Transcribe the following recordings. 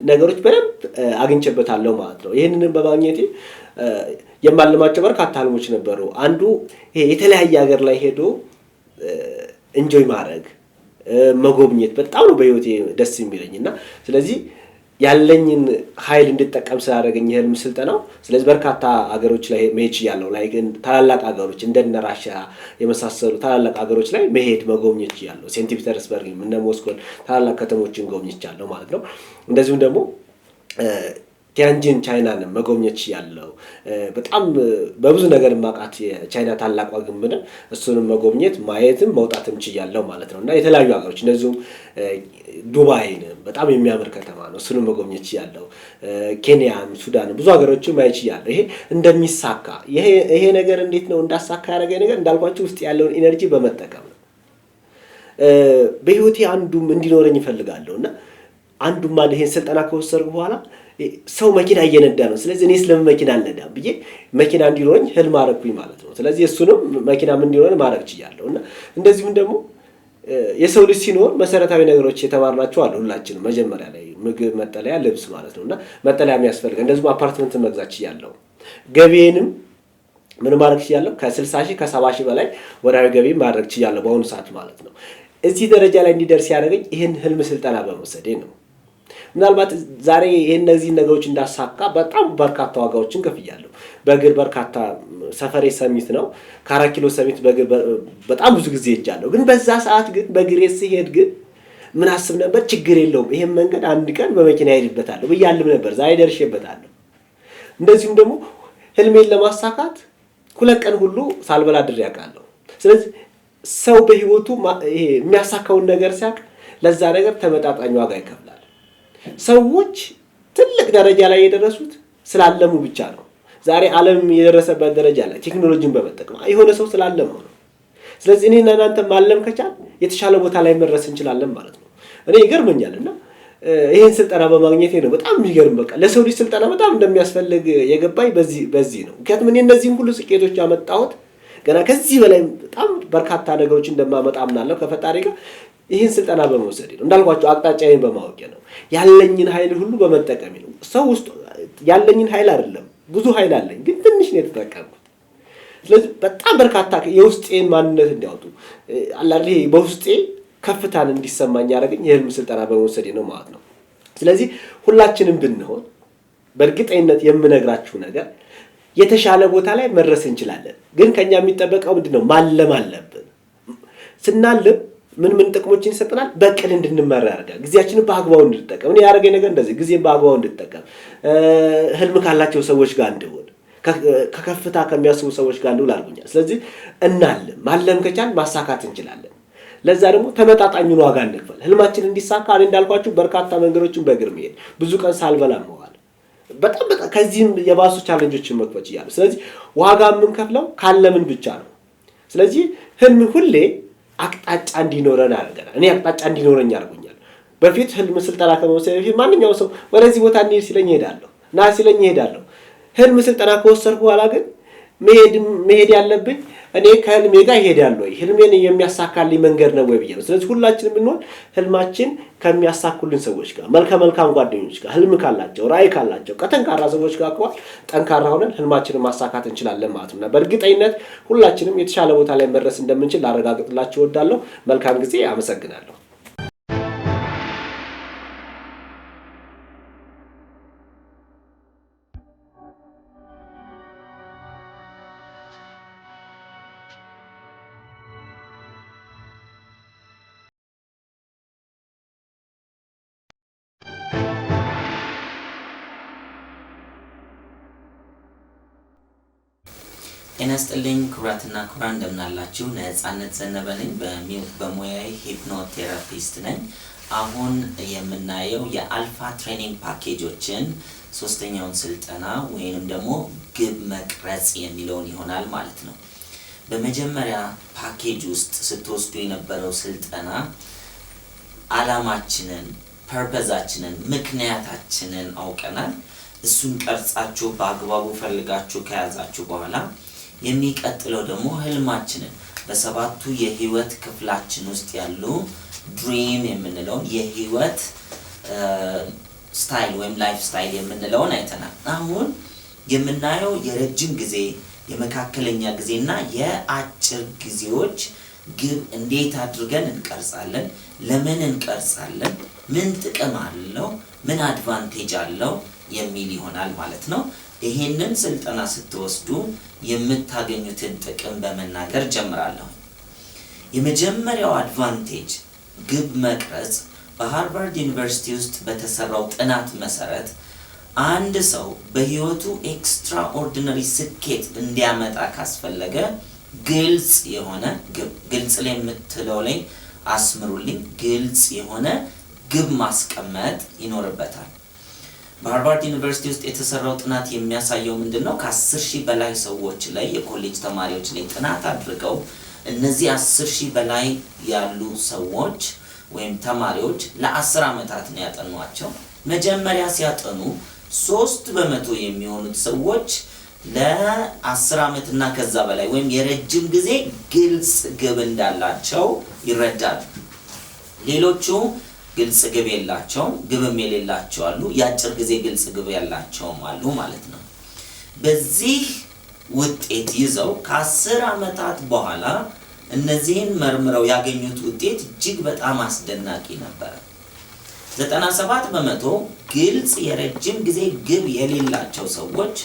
ነገሮች በደንብ አግኝቼበታለሁ ማለት ነው። ይሄንን በማግኘቴ የማልማቸው በርካታ ህልሞች ነበሩ። አንዱ ይሄ የተለያየ ሀገር ላይ ሄዶ ኢንጆይ ማድረግ መጎብኘት በጣም ነው በህይወቴ ደስ የሚለኝና ስለዚህ ያለኝን ኃይል እንድጠቀም ስላደረገኝ የህልም ስልጠናው ስለዚህ በርካታ ሀገሮች ላይ መሄድ ይችላልው ላይ ግን ታላላቅ ሀገሮች እንደነ ራሺያ የመሳሰሉ ታላላቅ ሀገሮች ላይ መሄድ መጎብኘት ይችላልው ሴንት ፒተርስበርግ እና ሞስኮ ታላላቅ ከተሞችን ጎብኝቻለሁ ማለት ነው። እንደዚሁም ደግሞ ቲያንጂን ቻይናን መጎብኘት ይችላልው በጣም በብዙ ነገር ማቃት የቻይና ታላቋ ግንብ እሱንም መጎብኘት ማየትም መውጣትም ይችላልው ማለት ነውና የተለያዩ ሀገሮች እንደዚሁም ዱባይን በጣም የሚያምር ከተማ ነው እሱንም መጎብኘት ይችላልው ኬንያን ሱዳን ብዙ ሀገሮችን ማየት ይችላልው ይሄ እንደሚሳካ ይሄ ነገር እንዴት ነው እንዳሳካ ያደረገኝ ነገር እንዳልኳችሁ ውስጥ ያለውን ኢነርጂ በመጠቀም ነው። በህይወቴ አንዱም እንዲኖረኝ ይፈልጋለሁና አንዱም ማለት ይሄን ስልጠና ከወሰድኩ በኋላ ሰው መኪና እየነዳ ነው ስለዚህ እኔስ ለምን መኪና አልነዳም ብዬ መኪና እንዲኖረኝ ህልም አረኩኝ ማለት ነው። ስለዚህ እሱንም መኪናም እንዲኖረኝ ማድረግ ይችላልውና እንደዚሁም ደግሞ የሰው ልጅ ሲኖር መሰረታዊ ነገሮች የተማርናቸው አሉ ሁላችንም መጀመሪያ ላይ ምግብ መጠለያ ልብስ ማለት ነውና መጠለያ የሚያስፈልግ እንደዚሁም አፓርትመንት መግዛት ይችላልው ገቢዬንም ምን ማድረግ ይችላልው ከ60,000 ከ70,000 በላይ ወራዊ ገቢ ማድረግ ይችላልው በአሁኑ ሰዓት ማለት ነው። እዚህ ደረጃ ላይ እንዲደርስ ያደረገኝ ይሄን ህልም ስልጠና በመውሰዴ ነው። ምናልባት ዛሬ እነዚህ ነገሮች እንዳሳካ በጣም በርካታ ዋጋዎችን ከፍያለሁ። በእግር በርካታ ሰፈሬ ሰሚት ነው ከ4 ኪሎ ሰሚት በእግር በጣም ብዙ ጊዜ ሄጃለሁ። ግን በዛ ሰዓት ግን በእግሬ ሲሄድ ግን ምን አስብ ነበር ችግር የለውም ይሄን መንገድ አንድ ቀን በመኪና ሄድበታለሁ ብያለሁ ነበር ዛሬ ደርሼበታለሁ። እንደዚሁም ደግሞ ህልሜን ለማሳካት 2 ቀን ሁሉ ሳልበላ አድሬ ያውቃለሁ። ስለዚህ ሰው በህይወቱ ይሄ የሚያሳካውን ነገር ሲያቅ ለዛ ነገር ተመጣጣኝ ዋጋ ይከፍላል። ሰዎች ትልቅ ደረጃ ላይ የደረሱት ስላለሙ ብቻ ነው። ዛሬ ዓለም የደረሰበት ደረጃ ላይ ቴክኖሎጂን በመጠቀም የሆነ ሰው ስላለሙ ነው። ስለዚህ እኔና እናንተ ማለም ከቻል የተሻለ ቦታ ላይ መድረስ እንችላለን ማለት ነው። እኔ ይገርመኛልና ይሄን ስልጠና በማግኘቴ ነው በጣም የሚገርም በቃ ለሰው ልጅ ስልጠና በጣም እንደሚያስፈልግ የገባኝ በዚህ ነው። ምክንያቱም እኔ እነዚህን ሁሉ ስኬቶች ያመጣሁት ገና ከዚህ በላይ በጣም በርካታ ነገሮች እንደማመጣ አምናለሁ ከፈጣሪ ጋር ይሄን ስልጠና በመውሰድ ነው። እንዳልኳችሁ አቅጣጫዬን በማወቅ ነው ያለኝን ኃይል ሁሉ በመጠቀም ነው። ሰው ውስጥ ያለኝን ኃይል አይደለም ብዙ ኃይል አለኝ ግን ትንሽ ነው የተጠቀምኩት። ስለዚህ በጣም በርካታ የውስጤን ማንነት እንዲያወጡ አላህ በውስጤ ከፍታን እንዲሰማኝ ያደረገኝ የህልም ስልጠና በመውሰድ ነው ማለት ነው። ስለዚህ ሁላችንም ብንሆን በእርግጠኝነት የምነግራችሁ ነገር የተሻለ ቦታ ላይ መድረስ እንችላለን። ግን ከኛ የሚጠበቀው ምንድነው ማለም አለብን። ስናልም ምን ጥቅሞችን ይሰጠናል በቀል እንድንመራ ያደርጋል። ጊዜያችንን በአግባቡ እንድንጠቀም እኔ ያደረገኝ ነገር እንደዚህ ጊዜን በአግባቡ እንድንጠቀም ህልም ካላቸው ሰዎች ጋር እንድሆን ከከፍታ ከሚያስቡ ሰዎች ጋር እንድውል አድርጎኛል። ስለዚህ እናልም ማለም ከቻልን ማሳካት እንችላለን። ለዛ ደግሞ ተመጣጣኙን ዋጋ እንክፈል። ህልማችን እንዲሳካ እኔ እንዳልኳችሁ በርካታ መንገዶችን በእግር መሄድ ብዙ ቀን ሳልበላ መዋል በጣም ከዚህም የባሱ ቻሌንጆችን መክፈት ይችላል። ስለዚህ ዋጋ የምንከፍለው ካለምን ብቻ ነው። ስለዚህ ህልም ሁሌ አቅጣጫ እንዲኖረን አድርገናል። እኔ አቅጣጫ እንዲኖረኝ አድርጎኛል። በፊት ህልም ስልጠና ከመውሰድ በፊት ማንኛውም ሰው ወደዚህ ቦታ እንሂድ ሲለኝ እሄዳለሁ ና ሲለኝ እሄዳለሁ። ህልም ስልጠና ከወሰድኩ በኋላ ግን መሄድ ያለብኝ እኔ ከህልሜ ጋር እሄዳለሁ ወይ ህልሜን የሚያሳካልኝ መንገድ ነው ወይ ብዬ ነው። ስለዚህ ሁላችንም ብንሆን ህልማችን ከሚያሳኩልን ሰዎች ጋር መልካም ጓደኞች ጋር ህልም ካላቸው ራዕይ ካላቸው ከጠንካራ ሰዎች ጋር ከሆነ ጠንካራ ሆነን ህልማችንን ማሳካት እንችላለን ማለት ነው። በእርግጠኝነት ሁላችንም የተሻለ ቦታ ላይ መድረስ እንደምንችል ላረጋግጥላችሁ እወዳለሁ። መልካም ጊዜ። አመሰግናለሁ። ኤነስጥልኝ ኩራትና ኩራን እንደምናላችሁ ነፃነት ዘነበ ነኝ። በሙያዬ ሂፕኖቴራፒስት ነኝ። አሁን የምናየው የአልፋ ትሬኒንግ ፓኬጆችን ሶስተኛውን ስልጠና ወይንም ደግሞ ግብ መቅረጽ የሚለውን ይሆናል ማለት ነው። በመጀመሪያ ፓኬጅ ውስጥ ስትወስዱ የነበረው ስልጠና አላማችንን ፐርፐዛችንን ምክንያታችንን አውቀናል። እሱን ቀርጻችሁ በአግባቡ ፈልጋችሁ ከያዛችሁ በኋላ የሚቀጥለው ደግሞ ህልማችንን በሰባቱ የህይወት ክፍላችን ውስጥ ያሉ ድሪም የምንለው የህይወት ስታይል ወይም ላይፍ ስታይል የምንለውን አይተናል። አሁን የምናየው የረጅም ጊዜ የመካከለኛ ጊዜና የአጭር ጊዜዎች ግብ እንዴት አድርገን እንቀርጻለን፣ ለምን እንቀርጻለን፣ ምን ጥቅም አለው፣ ምን አድቫንቴጅ አለው የሚል ይሆናል ማለት ነው። ይሄንን ስልጠና ስትወስዱ የምታገኙትን ጥቅም በመናገር ጀምራለሁ። የመጀመሪያው አድቫንቴጅ ግብ መቅረጽ በሃርቫርድ ዩኒቨርሲቲ ውስጥ በተሰራው ጥናት መሰረት አንድ ሰው በህይወቱ ኤክስትራኦርዲነሪ ስኬት እንዲያመጣ ካስፈለገ ግልጽ የሆነ ግብ፣ ግልጽ ላይ የምትለው ላይ አስምሩልኝ፣ ግልጽ የሆነ ግብ ማስቀመጥ ይኖርበታል። በሃርቫርድ ዩኒቨርሲቲ ውስጥ የተሰራው ጥናት የሚያሳየው ምንድነው? ከ10,000 በላይ ሰዎች ላይ የኮሌጅ ተማሪዎች ላይ ጥናት አድርገው እነዚህ 10,000 በላይ ያሉ ሰዎች ወይም ተማሪዎች ለ10 ዓመታት ነው ያጠኗቸው። መጀመሪያ ሲያጠኑ 3% የሚሆኑት ሰዎች ለ10 ዓመት እና ከዛ በላይ ወይም የረጅም ጊዜ ግልጽ ግብ እንዳላቸው ይረዳሉ። ሌሎቹ ግልጽ ግብ የላቸውም፣ ግብም የሌላቸው አሉ፣ የአጭር ጊዜ ግልጽ ግብ ያላቸውም አሉ ማለት ነው። በዚህ ውጤት ይዘው ከ10 ዓመታት በኋላ እነዚህን መርምረው ያገኙት ውጤት እጅግ በጣም አስደናቂ ነበር። 97% ግልጽ የረጅም ጊዜ ግብ የሌላቸው ሰዎች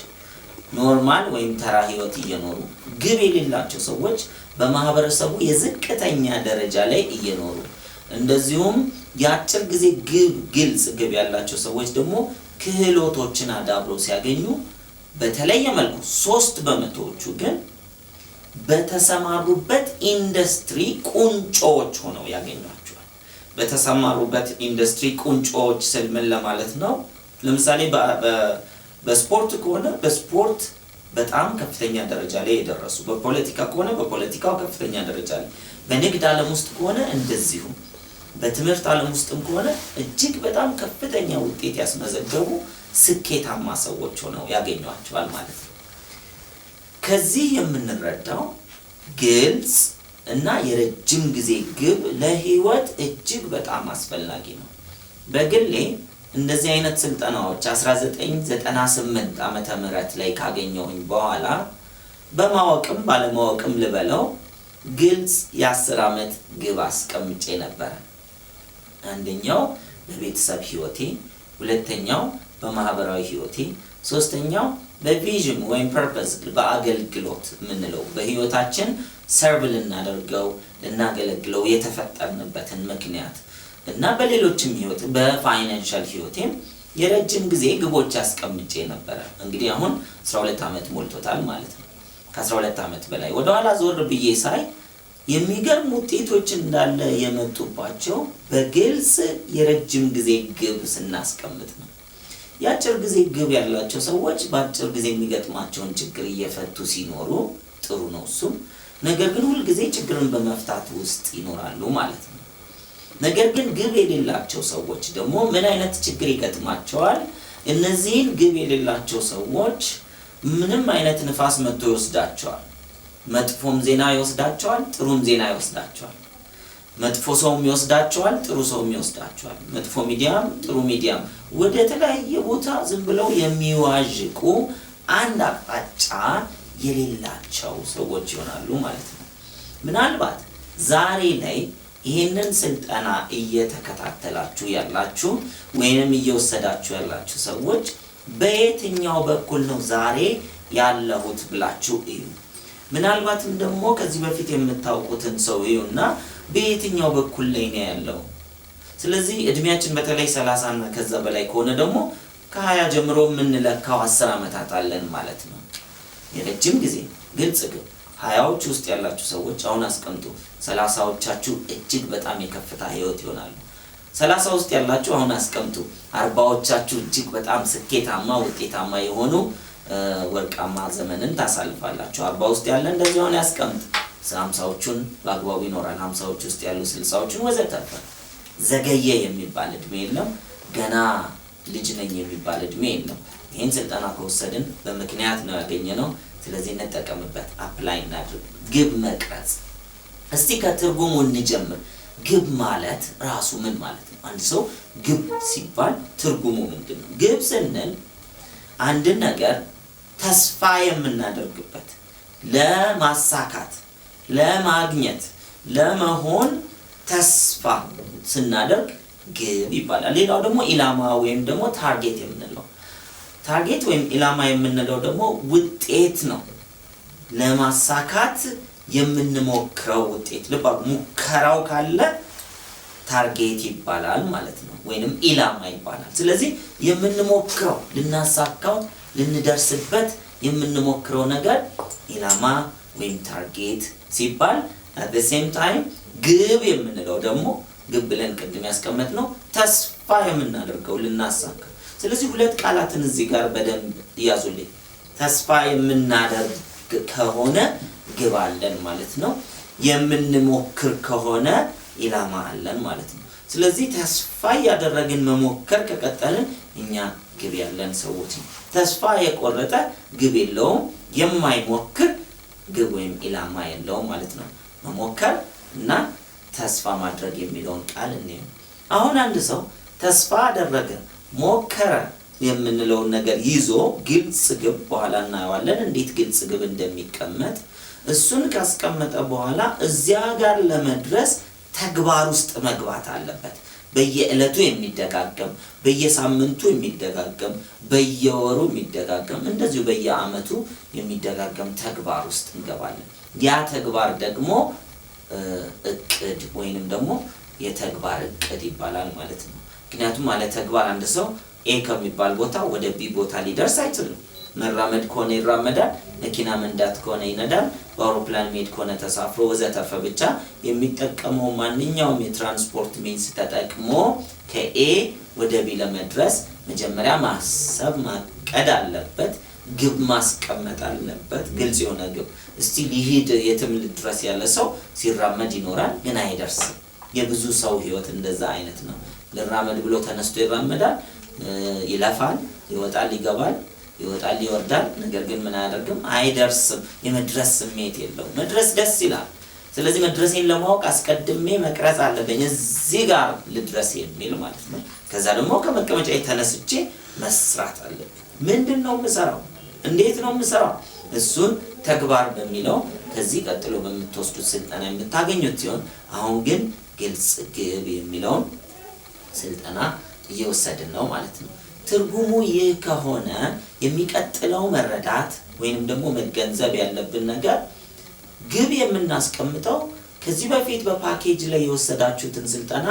ኖርማል ወይም ተራ ህይወት እየኖሩ፣ ግብ የሌላቸው ሰዎች በማህበረሰቡ የዝቅተኛ ደረጃ ላይ እየኖሩ፣ እንደዚሁም የአጭር ጊዜ ግልጽ ግብ ያላቸው ሰዎች ደግሞ ክህሎቶችን አዳብረው ሲያገኙ በተለየ መልኩ 3%ዎቹ ግን በተሰማሩበት ኢንዱስትሪ ቁንጮዎች ሆነው ያገኟቸዋል። በተሰማሩበት ኢንዱስትሪ ቁንጮዎች ስል ምን ለማለት ነው? ለምሳሌ በስፖርት ከሆነ በስፖርት በጣም ከፍተኛ ደረጃ ላይ የደረሱ፣ በፖለቲካ ከሆነ በፖለቲካው ከፍተኛ ደረጃ ላይ፣ በንግድ ዓለም ውስጥ ከሆነ እንደዚሁ፣ በትምህርት ዓለም ውስጥም ከሆነ እጅግ በጣም ከፍተኛ ውጤት ያስመዘገቡ ስኬታማ ሰዎች ሆነው ያገኟቸዋል ማለት ነው። ከዚህ የምንረዳው ግልጽ እና የረጅም ጊዜ ግብ ለህይወት እጅግ በጣም አስፈላጊ ነው። በግሌ እንደዚህ አይነት ስልጠናዎች 1998 ዓመተ ምህረት ላይ ካገኘሁኝ በኋላ በማወቅም ባለማወቅም ልበለው ግልጽ የ10 ዓመት ግብ አስቀምጬ ነበር። አንደኛው በቤተሰብ ህይወቴ፣ ሁለተኛው በማህበራዊ ህይወቴ፣ ሶስተኛው በቪዥን ወይም ፐርፐስ በአገልግሎት ምንለው በህይወታችን ሰርቭ ልናደርገው ልናገለግለው የተፈጠርንበትን ምክንያት እና በሌሎችም ህይወት በፋይናንሻል ህይወቴም የረጅም ጊዜ ግቦች አስቀምጬ ነበር። እንግዲህ አሁን 12 ዓመት ሞልቶታል ማለት ነው። ከ12 ዓመት በላይ ወደኋላ ዞር ብዬ ሳይ የሚገርም ውጤቶች እንዳለ የመጡባቸው በግልጽ የረጅም ጊዜ ግብ ስናስቀምጥ ነው። የአጭር ጊዜ ግብ ያላቸው ሰዎች በአጭር ጊዜ የሚገጥማቸውን ችግር እየፈቱ ሲኖሩ ጥሩ ነው እሱ። ነገር ግን ሁሉ ጊዜ ችግርን በመፍታት ውስጥ ይኖራሉ ማለት ነው። ነገር ግን ግብ የሌላቸው ሰዎች ደግሞ ምን አይነት ችግር ይገጥማቸዋል? እነዚህን ግብ የሌላቸው ሰዎች ምንም አይነት ንፋስ መጥቶ ይወስዳቸዋል። መጥፎም ዜና ይወስዳቸዋል፣ ጥሩም ዜና ይወስዳቸዋል። መጥፎ ሰውም ይወስዳቸዋል፣ ጥሩ ሰውም ይወስዳቸዋል። መጥፎ ሚዲያም ጥሩ ሚዲያም ወደ ተለያየ ቦታ ዝም ብለው የሚዋዥቁ አንድ አቅጣጫ የሌላቸው ሰዎች ይሆናሉ ማለት ነው። ምናልባት ዛሬ ላይ ይሄንን ስልጠና እየተከታተላችሁ ያላችሁ ወይንም እየወሰዳችሁ ያላችሁ ሰዎች በየትኛው በኩል ነው ዛሬ ያለሁት ብላችሁ እዩ። ምናልባትም ደግሞ ከዚህ በፊት የምታውቁትን ሰው እዩና በየትኛው በኩል ላይ ነው ያለው። ስለዚህ እድሜያችን በተለይ 30 እና ከዛ በላይ ከሆነ ደግሞ ከ20 ጀምሮ የምንለካው 10 ዓመታት አለን ማለት ነው። የረጅም ጊዜ ግልጽ ግብ 20ዎች ውስጥ ያላችሁ ሰዎች አሁን አስቀምጡ። 30ዎቻችሁ እጅግ በጣም የከፍታ ህይወት ይሆናሉ። 30 ውስጥ ያላችሁ አሁን አስቀምጡ። 40ዎቻችሁ እጅግ በጣም ስኬታማ ውጤታማ የሆኑ ወርቃማ ዘመንን ታሳልፋላችሁ። 40 ውስጥ ያለ እንደዚህ አሁን ያስቀምጥ። 50ዎቹን በአግባቡ ይኖራል። 50ዎች ውስጥ ያሉ 60ዎቹን ወዘተርፈ። ዘገየ የሚባል እድሜ የለም። ገና ልጅ ነኝ የሚባል እድሜ የለም። ይሄን ስልጠና ከወሰድን በምክንያት ነው ያገኘነው። ስለዚህ እንጠቀምበት፣ አፕላይ እናድርግ። ግብ መቅረጽ። እስቲ ከትርጉሙ እንጀምር። ግብ ማለት ራሱ ምን ማለት ነው? አንድ ሰው ግብ ሲባል ትርጉሙ ምንድነው? ግብ ስንል አንድ ነገር ተስፋ የምናደርግበት ለማሳካት፣ ለማግኘት፣ ለመሆን ተስፋ ስናደርግ ግብ ይባላል። ሌላው ደግሞ ኢላማ ወይም ደግሞ ታርጌት የምንለው ታርጌት ወይም ኢላማ የምንለው ደግሞ ውጤት ነው። ለማሳካት የምንሞክረው ውጤት ሙከራው ካለ ታርጌት ይባላል ማለት ነው፣ ወይንም ኢላማ ይባላል። ስለዚህ የምንሞክረው ልናሳካው ልንደርስበት የምንሞክረው ነገር ኢላማ ወይም ታርጌት ሲባል at the same time ግብ የምንለው ደግሞ ግብ ብለን ቅድም ያስቀመጥነው ተስፋ የምናደርገው ልናሳካ። ስለዚህ ሁለት ቃላትን እዚህ ጋር በደንብ ያዙልኝ። ተስፋ የምናደርግ ከሆነ ግብ አለን ማለት ነው። የምንሞክር ከሆነ ኢላማ አለን ማለት ነው። ስለዚህ ተስፋ ያደረግን መሞከር ከቀጠልን እኛ ግብ ያለን ሰዎች ነን። ተስፋ የቆረጠ ግብ የለውም፣ የማይሞክር ግብ ወይም ኢላማ የለውም ማለት ነው። መሞከር እና ተስፋ ማድረግ የሚለውን ቃል እንየው። አሁን አንድ ሰው ተስፋ አደረገ፣ ሞከረ የምንለውን ነገር ይዞ ግልጽ ግብ በኋላ እናየዋለን እንዴት ግልጽ ግብ እንደሚቀመጥ። እሱን ካስቀመጠ በኋላ እዚያ ጋር ለመድረስ ተግባር ውስጥ መግባት አለበት። በየዕለቱ የሚደጋገም፣ በየሳምንቱ የሚደጋገም፣ በየወሩ የሚደጋገም፣ እንደዚሁ በየዓመቱ የሚደጋገም ተግባር ውስጥ እንገባለን። ያ ተግባር ደግሞ እቅድ ወይንም ደግሞ የተግባር እቅድ ይባላል ማለት ነው። ምክንያቱም ማለት ተግባር አንድ ሰው ኤ ከሚባል ቦታ ወደ ቢ ቦታ ሊደርስ አይችልም። መራመድ ከሆነ ይራመዳል፣ መኪና መንዳት ከሆነ ይነዳል፣ በአውሮፕላን መሄድ ከሆነ ተሳፍሮ ወዘተርፈ ብቻ የሚጠቀመው ማንኛውም የትራንስፖርት ሚንስ ተጠቅሞ ከኤ ወደ ቢ ለመድረስ መጀመሪያ ማሰብ ማቀድ አለበት፣ ግብ ማስቀመጥ አለበት፣ ግልጽ የሆነ ግብ። እስቲ ሊሄድ የትም ድረስ ያለ ሰው ሲራመድ ይኖራል ግን አይደርስም። የብዙ ሰው ህይወት እንደዛ አይነት ነው። ለራመድ ብሎ ተነስቶ ይራመዳል፣ ይለፋል፣ ይወጣል፣ ይገባል፣ ይወጣል፣ ይወርዳል። ነገር ግን ምን አያደርግም? አይደርስም። የመድረስ ስሜት የለውም። መድረስ ደስ ይላል። ስለዚህ መድረሴን ለማወቅ አስቀድሜ መቅረጽ አለብኝ፣ እዚህ ጋር ልድረስ የሚል ማለት ነው። ከዛ ደግሞ ከመቀመጫ ተነስቼ መስራት አለብኝ። ምንድነው የምሰራው? እንዴት ነው የምሰራው? እሱን ተግባር በሚለው ከዚህ ቀጥሎ በምትወስዱት ስልጠና የምታገኙት ሲሆን አሁን ግን ግልጽ ግብ የሚለውን ስልጠና እየወሰድን ነው ማለት ነው። ትርጉሙ ይህ ከሆነ የሚቀጥለው መረዳት ወይንም ደግሞ መገንዘብ ያለብን ነገር ግብ የምናስቀምጠው ከዚህ በፊት በፓኬጅ ላይ የወሰዳችሁትን ስልጠና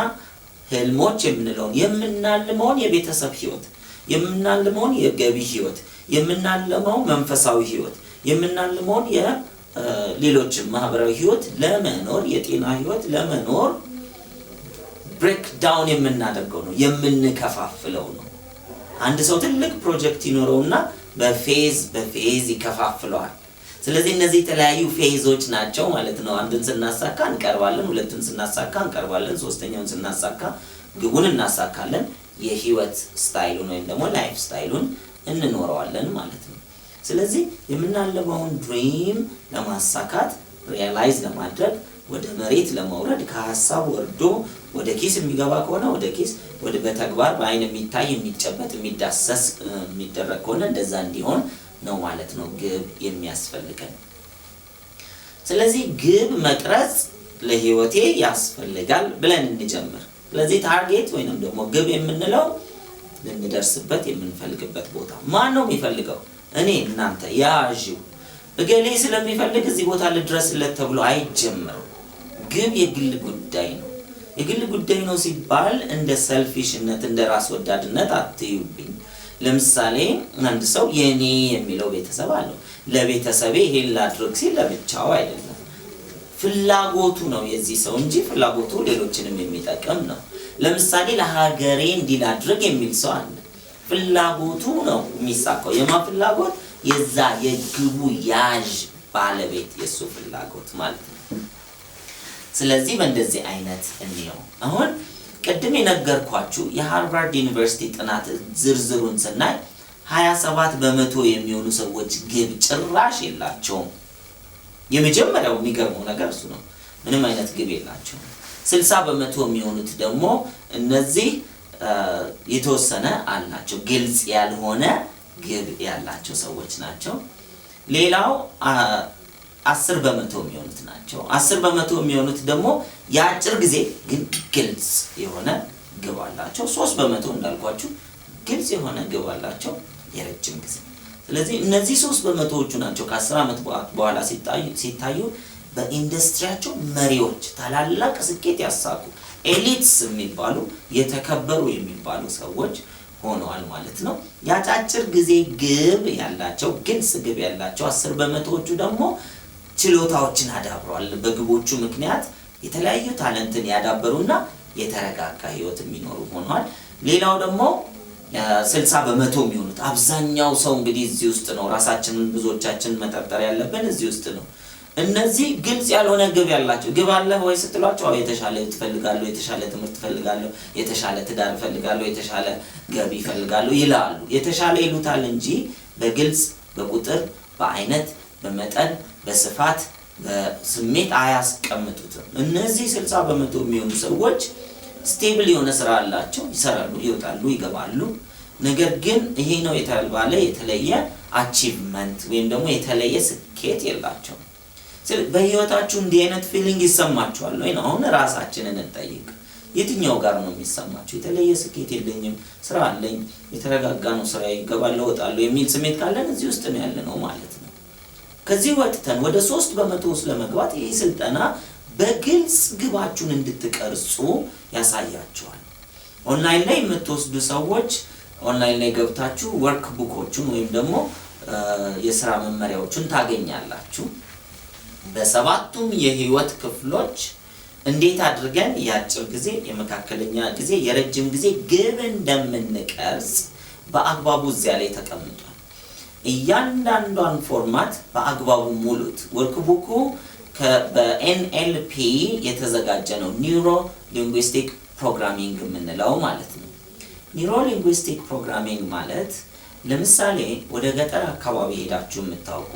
ህልሞች የምንለውን የምናልመውን የቤተሰብ ህይወት፣ የምናልመውን የገቢ ህይወት፣ የምናልመው መንፈሳዊ ህይወት፣ የምናልመውን የሌሎች ማህበራዊ ህይወት ለመኖር የጤና ህይወት ለመኖር ብሬክ ዳውን የምናደርገው ነው፣ የምንከፋፍለው ነው። አንድ ሰው ትልቅ ፕሮጀክት ይኖረውና በፌዝ ይከፋፍለዋል። ስለዚህ እነዚህ የተለያዩ ፌዞች ናቸው ማለት ነው። አንድን ስናሳካ እንቀርባለን፣ ሁለትን ስናሳካ እንቀርባለን፣ ሶስተኛውን ስናሳካ ግቡን እናሳካለን። የህይወት ስታይሉን ወይም ደግሞ ላይፍ ስታይሉን እንኖረዋለን ማለት ነው። ስለዚህ የምናልመውን ድሪም ለማሳካት ሪያላይዝ ለማድረግ ወደ መሬት ለማውረድ ከሐሳብ ወርዶ ወደ ኪስ የሚገባ ከሆነ ወደ ኪስ፣ ወደ በተግባር በአይን የሚታይ የሚጨበጥ የሚዳሰስ የሚደረግ ከሆነ እንደዛ እንዲሆን ነው ማለት ነው ግብ የሚያስፈልገን። ስለዚህ ግብ መቅረጽ ለህይወቴ ያስፈልጋል ብለን እንጀምር። ስለዚህ ታርጌት ወይንም ደግሞ ግብ የምንለው ልንደርስበት የምንፈልግበት ቦታ። ማን ነው የሚፈልገው? እኔ፣ እናንተ፣ ያዢው እገሌ ስለሚፈልግ እዚህ ቦታ ልድረስለት ተብሎ አይጀምርም። ግብ የግል ጉዳይ ነው። የግል ጉዳይ ነው ሲባል እንደ ሰልፊሽነት እንደ ራስ ወዳድነት አትዩብኝ። ለምሳሌ አንድ ሰው የኔ የሚለው ቤተሰብ አለው። ለቤተሰቤ ይሄን ላድርግ ሲል ለብቻው አይደለም፣ ፍላጎቱ ነው የዚህ ሰው እንጂ ፍላጎቱ ሌሎችንም የሚጠቅም ነው። ለምሳሌ ለሀገሬ እንዲላድርግ የሚል ሰው አለ። ፍላጎቱ ነው የሚሳካው። የማ ፍላጎት? የዛ የግቡ ያዥ ባለቤት የሱ ፍላጎት ማለት ነው። ስለዚህ በእንደዚህ አይነት እንየው። አሁን ቅድም የነገርኳችሁ የሃርቫርድ ዩኒቨርሲቲ ጥናት ዝርዝሩን ስናይ 27% የሚሆኑ ሰዎች ግብ ጭራሽ የላቸውም። የመጀመሪያው የሚገርመው ነገር እሱ ነው። ምንም አይነት ግብ የላቸውም። 60% የሚሆኑት ደግሞ እነዚህ የተወሰነ አላቸው ግልጽ ያልሆነ ግብ ያላቸው ሰዎች ናቸው። ሌላው 10% የሚሆኑት ናቸው። 10% የሚሆኑት ደግሞ የአጭር ጊዜ ግን ግልጽ የሆነ ግብ አላቸው። 3% እንዳልኳችሁ ግልጽ የሆነ ግብ አላቸው የረጅም ጊዜ። ስለዚህ እነዚህ 3%ዎቹ ናቸው ከ10 ዓመት በኋላ ሲታዩ በኢንዱስትሪያቸው መሪዎች ታላላቅ ስኬት ያሳኩ ኤሊትስ የሚባሉ የተከበሩ የሚባሉ ሰዎች ሆነዋል ማለት ነው። ያጫጭር ጊዜ ግብ ያላቸው ግልጽ ግብ ያላቸው 10%ዎቹ ደግሞ ችሎታዎችን አዳብረዋል። በግቦቹ ምክንያት የተለያዩ ታለንትን ያዳበሩና የተረጋጋ ህይወት የሚኖሩ ሆነዋል። ሌላው ደግሞ 60% የሚሆኑት አብዛኛው ሰው እንግዲህ እዚህ ውስጥ ነው። ራሳችንን ብዙዎቻችን መጠርጠር ያለብን እዚህ ውስጥ ነው። እነዚህ ግልጽ ያልሆነ ግብ ያላቸው ግብ አለ ወይ ስትሏቸው የተሻለ ትፈልጋለሁ፣ የተሻለ ትምህርት ፈልጋለሁ፣ የተሻለ ትዳር ፈልጋለሁ፣ የተሻለ ገቢ ፈልጋለሁ ይላሉ። የተሻለ ይሉታል እንጂ በግልጽ በቁጥር በአይነት በመጠን በስፋት በስሜት አያስቀምጡትም። እነዚህ 60% የሚሆኑ ሰዎች ስቴብል የሆነ ስራ አላቸው፣ ይሰራሉ፣ ይወጣሉ፣ ይገባሉ። ነገር ግን ይሄ ነው የተባለ የተለየ አቺቭመንት ወይም ደግሞ የተለየ ስኬት የላቸው። በህይወታችሁ እንዲህ አይነት ፊሊንግ ይሰማችኋል ወይ? አሁን ራሳችንን እንጠይቅ። የትኛው ጋር ነው የሚሰማችሁ? የተለየ ስኬት የለኝም፣ ስራ አለኝ፣ የተረጋጋ ነው ስራ፣ ይገባለሁ፣ እወጣለሁ የሚል ስሜት ካለን እዚህ ውስጥ ነው ያለነው ማለት ነው። ከዚህ ወጥተን ወደ 3% ውስጥ ለመግባት ይሄ ስልጠና በግልጽ ግባችሁን እንድትቀርጹ ያሳያችኋል። ኦንላይን ላይ የምትወስዱ ሰዎች ኦንላይን ላይ ገብታችሁ ወርክ ቡኮቹን ወይም ደግሞ የሥራ መመሪያዎቹን ታገኛላችሁ። በሰባቱም የህይወት ክፍሎች እንዴት አድርገን የአጭር ጊዜ፣ የመካከለኛ ጊዜ፣ የረጅም ጊዜ ግብ እንደምንቀርጽ በአግባቡ እዚያ ላይ ተቀምጧል። እያንዳንዷን ፎርማት በአግባቡ ሙሉት። ወርክ ቡኩ በኤንኤልፒ የተዘጋጀ ነው። ኒውሮ ሊንጉስቲክ ፕሮግራሚንግ የምንለው ማለት ነው። ኒውሮ ሊንጉስቲክ ፕሮግራሚንግ ማለት ለምሳሌ ወደ ገጠር አካባቢ ሄዳችሁ የምታውቁ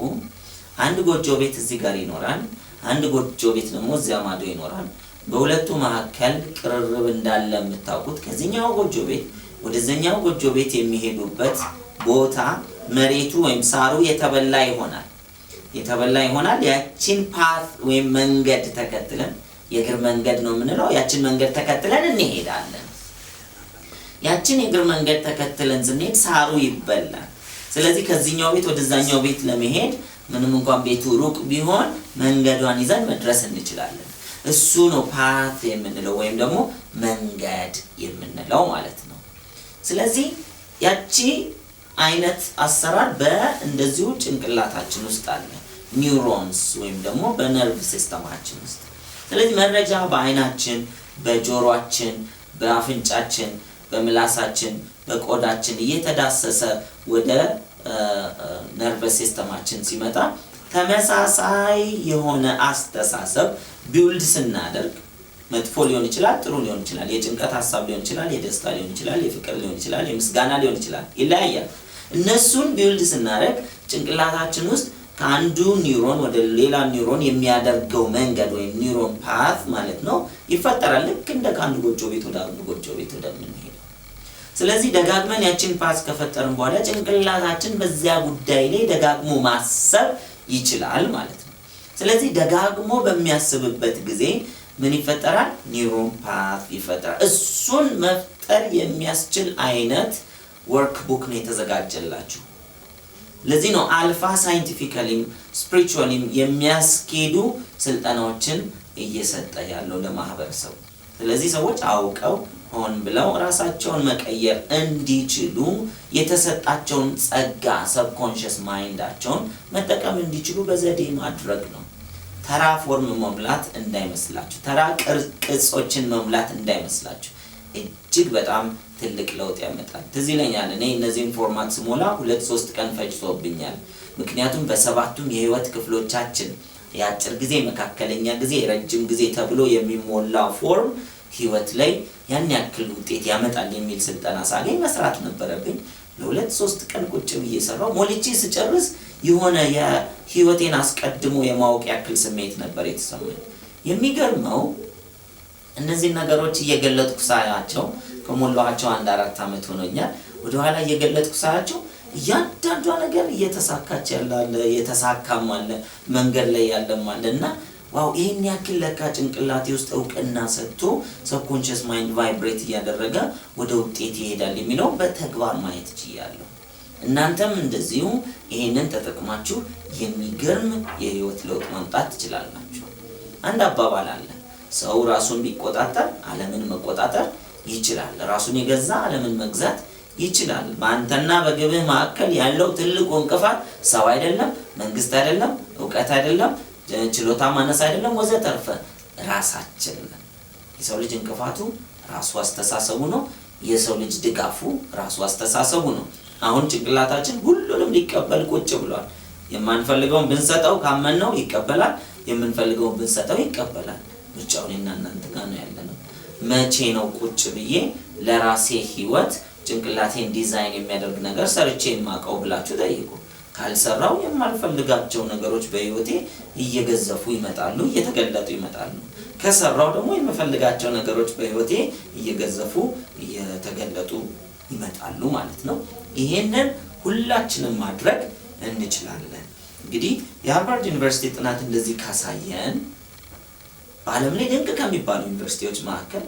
አንድ ጎጆ ቤት እዚህ ጋር ይኖራል፣ አንድ ጎጆ ቤት ደግሞ እዚያ ማዶ ይኖራል። በሁለቱ መካከል ቅርርብ እንዳለ የምታውቁት ከዚህኛው ጎጆ ቤት ወደዚህኛው ጎጆ ቤት የሚሄዱበት ቦታ መሬቱ ወይም ሳሩ የተበላ ይሆናል። ያቺን ፓት ወይም መንገድ ተከትለን የእግር መንገድ ነው የምንለው፣ ያቺን መንገድ ተከትለን እንሄዳለን። ያቺን የእግር መንገድ ተከትለን ስንሄድ ሳሩ ይበላል። ስለዚህ ከዚህኛው ቤት ወደዛኛው ቤት ለመሄድ ምንም እንኳን ቤቱ ሩቅ ቢሆን መንገዷን ይዘን መድረስ እንችላለን። እሱ ነው ፓት የምንለው ወይም ደግሞ መንገድ የምንለው ማለት ነው። ስለዚህ ያቺ አይነት አሰራር በእንደዚሁ ጭንቅላታችን ውስጥ አለ፣ ኒውሮንስ ወይም ደግሞ በነርቭ ሲስተማችን ውስጥ። ስለዚህ መረጃ በአይናችን፣ በጆሮአችን፣ በአፍንጫችን፣ በምላሳችን፣ በቆዳችን እየተዳሰሰ ወደ ነርቭ ሲስተማችን ሲመጣ ተመሳሳይ የሆነ አስተሳሰብ ቢውልድ ስናደርግ መጥፎ ሊሆን ይችላል፣ ጥሩ ሊሆን ይችላል፣ የጭንቀት ሐሳብ ሊሆን ይችላል፣ የደስታ ሊሆን ይችላል፣ የፍቅር ሊሆን ይችላል፣ የምስጋና ሊሆን ይችላል፣ ይለያያል። እነሱን ቢውልድ ስናደርግ ጭንቅላታችን ውስጥ ከአንዱ ኒውሮን ወደ ሌላ ኒውሮን የሚያደርገው መንገድ ወይም ኒውሮን ፓት ማለት ነው ይፈጠራል። ልክ እንደ ከአንዱ ጎጆ ቤት ወደ አንዱ ጎጆ ቤት ወደምንሄደው። ስለዚህ ደጋግመን ያችን ፓት ከፈጠርን በኋላ ጭንቅላታችን በዚያ ጉዳይ ላይ ደጋግሞ ማሰብ ይችላል ማለት ነው። ስለዚህ ደጋግሞ በሚያስብበት ጊዜ ምን ይፈጠራል? ኒውሮን ፓት ይፈጠራል። እሱን መፍጠር የሚያስችል አይነት ወርክ ቡክ ነው የተዘጋጀላችሁ። ለዚህ ነው አልፋ ሳይንቲፊካሊም ስፒሪቹዋሊም የሚያስኬዱ ስልጠናዎችን እየሰጠ ያለው ለማህበረሰቡ። ስለዚህ ሰዎች አውቀው ሆን ብለው ራሳቸውን መቀየር እንዲችሉ የተሰጣቸውን ጸጋ ሰብኮንሽስ ማይንዳቸውን መጠቀም እንዲችሉ በዘዴ ማድረግ ነው። ተራ ፎርም መሙላት እንዳይመስላችሁ፣ ተራ ቅርጾችን መሙላት እንዳይመስላችሁ። እጅግ በጣም ትልቅ ለውጥ ያመጣል። ትዝ ይለኛል እኔ እነዚህን ፎርማት ስሞላ 2-3 ቀን ፈጅቶብኛል። ምክንያቱም በሰባቱም የህይወት ክፍሎቻችን የአጭር ጊዜ፣ መካከለኛ ጊዜ፣ ረጅም ጊዜ ተብሎ የሚሞላ ፎርም ህይወት ላይ ያን ያክል ውጤት ያመጣል የሚል ስልጠና ሳገኝ መስራት ነበረብኝ። ለ2-3 ቀን ቁጭ ብዬ ሰራው። ሞልቼ ስጨርስ የሆነ የህይወቴን አስቀድሞ የማወቅ ያክል ስሜት ነበር የተሰማኝ። የሚገርመው እነዚህ ነገሮች እየገለጥኩ ሳያቸው ከሞላኋቸው 1-4 ዓመት ሆኖኛል። ወደ ኋላ እየገለጥኩ ሳያቸው እያንዳንዷ ነገር እየተሳካች ያላለ የተሳካም አለ መንገድ ላይ ያለም አለና ዋው ይሄን ያክል ለካ ጭንቅላቴ ውስጥ እውቅና ሰጥቶ ሰብኮንሺየስ ማይንድ ቫይብሬት እያደረገ ወደ ውጤት ይሄዳል የሚለው በተግባር ማየት ይችላል። እናንተም እንደዚሁ ይሄንን ተጠቅማችሁ የሚገርም የህይወት ለውጥ ማምጣት ትችላላችሁ። አንድ አባባል አለ፣ ሰው ራሱን ቢቆጣጠር ዓለምን መቆጣጠር ይችላል። ራሱን የገዛ ዓለምን መግዛት ይችላል። በአንተና በግብህ መካከል ያለው ትልቁ እንቅፋት ሰው አይደለም፣ መንግስት አይደለም፣ ዕውቀት አይደለም፣ ችሎታ ማነስ አይደለም ወዘተርፈ ራሳችን ነን። የሰው ልጅ እንቅፋቱ ራሱ አስተሳሰቡ ነው። የሰው ልጅ ድጋፉ ራሱ አስተሳሰቡ ነው። አሁን ጭንቅላታችን ሁሉንም ሊቀበል ቁጭ ብሏል። የማንፈልገውን ብንሰጠው ካመነው ይቀበላል፣ የምንፈልገውን ብንሰጠው ይቀበላል። ምርጫው እኔና እናንተ ጋር ነው ያለነው። መቼ ነው ቁጭ ብዬ ለራሴ ህይወት ጭንቅላቴን ዲዛይን የሚያደርግ ነገር ሰርቼ የማቀው ብላችሁ ጠይቁ። ካልሰራው የማልፈልጋቸው ነገሮች በህይወቴ እየገዘፉ ይመጣሉ፣ እየተገለጡ ይመጣሉ። ከሰራው ደግሞ የምፈልጋቸው ነገሮች በህይወቴ እየገዘፉ እየተገለጡ ይመጣሉ ማለት ነው። ይሄንን ሁላችንም ማድረግ እንችላለን። እንግዲህ የሃርቫርድ ዩኒቨርሲቲ ጥናት እንደዚህ ካሳየን በዓለም ላይ ድንቅ ከሚባሉ ዩኒቨርሲቲዎች መካከል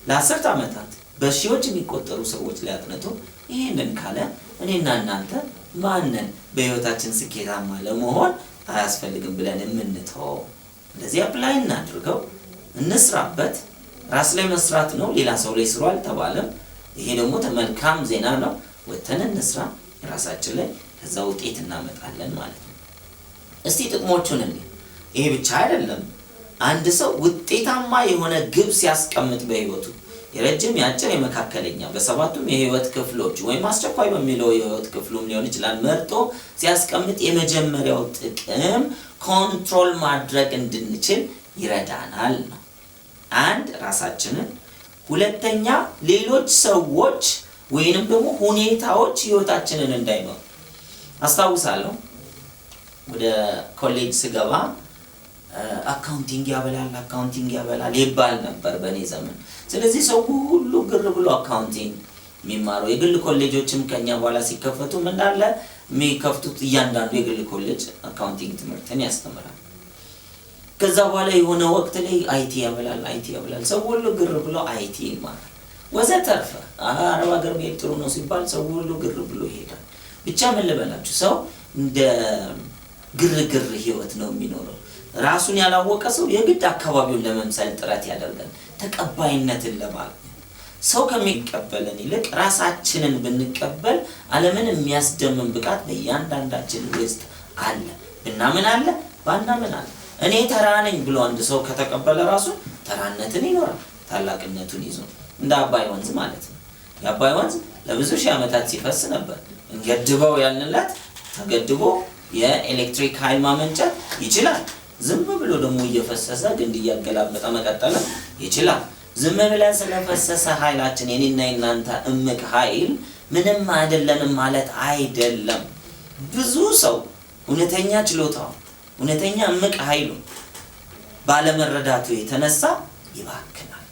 ለ10 ዓመታት በሺዎች የሚቆጠሩ ሰዎች ላይ አጥንቶ ይሄንን ካለ እኔና እናንተ ማንን በህይወታችን ስኬታማ ለመሆን አያስፈልግም ብለን የምንተው? እንደዚህ አፕላይ እናድርገው፣ እንስራበት። ራስ ላይ መስራት ነው፣ ሌላ ሰው ላይ ስሩ አልተባለም። ይሄ ደግሞ መልካም ዜና ነው። ወተን እንስራ ራሳችን ላይ፣ ከዛ ውጤት እናመጣለን ማለት ነው። እስቲ ጥቅሞቹን እንይ። ይሄ ብቻ አይደለም። አንድ ሰው ውጤታማ የሆነ ግብ ሲያስቀምጥ በህይወቱ የረጅም ያጭር የመካከለኛ በሰባቱም የህይወት ክፍሎች ወይም አስቸኳይ በሚለው የህይወት ክፍሉም ሊሆን ይችላል መርጦ ሲያስቀምጥ የመጀመሪያው ጥቅም ኮንትሮል ማድረግ እንድንችል ይረዳናል ነው። አንድ ራሳችንን፣ ሁለተኛ ሌሎች ሰዎች ወይንም ደግሞ ሁኔታዎች ህይወታችንን እንዳይመሩ። አስታውሳለሁ ወደ ኮሌጅ ስገባ አካውንቲንግ ያበላል ይባል ነበር በኔ ዘመን። ስለዚህ ሰው ሁሉ ግር ብሎ አካውንቲንግ የሚማረው የግል ኮሌጆችም ከኛ በኋላ ሲከፈቱ እንዳለ የሚከፍቱት እያንዳንዱ የግል ኮሌጅ አካውንቲንግ ትምህርትን ያስተምራል። ከዛ በኋላ የሆነ ወቅት ላይ አይቲ ያበላል ሰው ሁሉ ግር ብሎ አይቲ ይማራል ወዘተርፈ። አረብ ሀገር መሄድ ጥሩ ነው ሲባል ሰው ሁሉ ግር ብሎ ይሄዳል። ብቻ ምን ልበላችሁ፣ ሰው እንደ ግርግር ህይወት ነው የሚኖረው። ራሱን ያላወቀ ሰው የግድ አካባቢውን ለመምሰል ጥረት ያደርጋል ተቀባይነትን ለማግኘት። ሰው ከሚቀበለን ይልቅ ራሳችንን ብንቀበል ዓለምን የሚያስደምም ብቃት በእያንዳንዳችን ውስጥ አለ። ብናምን አለ፣ ባናምን አለ። እኔ ተራ ነኝ ብሎ አንድ ሰው ከተቀበለ ራሱ ተራነትን ይኖራል ታላቅነቱን ይዞ። እንደ አባይ ወንዝ ማለት ነው። የአባይ ወንዝ ለብዙ ሺህ ዓመታት ሲፈስ ነበር። እንገድበው ያልንለት ተገድቦ የኤሌክትሪክ ኃይል ማመንጨት ይችላል። ዝም ብሎ ደግሞ እየፈሰሰ ግንድ እያገላበጠ መቀጠል ይችላል። ዝም ብለን ስለፈሰሰ ኃይላችን የኔና የናንተ እምቅ ኃይል ምንም አይደለንም ማለት አይደለም። ብዙ ሰው እውነተኛ ችሎታው እውነተኛ እምቅ ኃይሉ ባለመረዳቱ የተነሳ ይባክናል።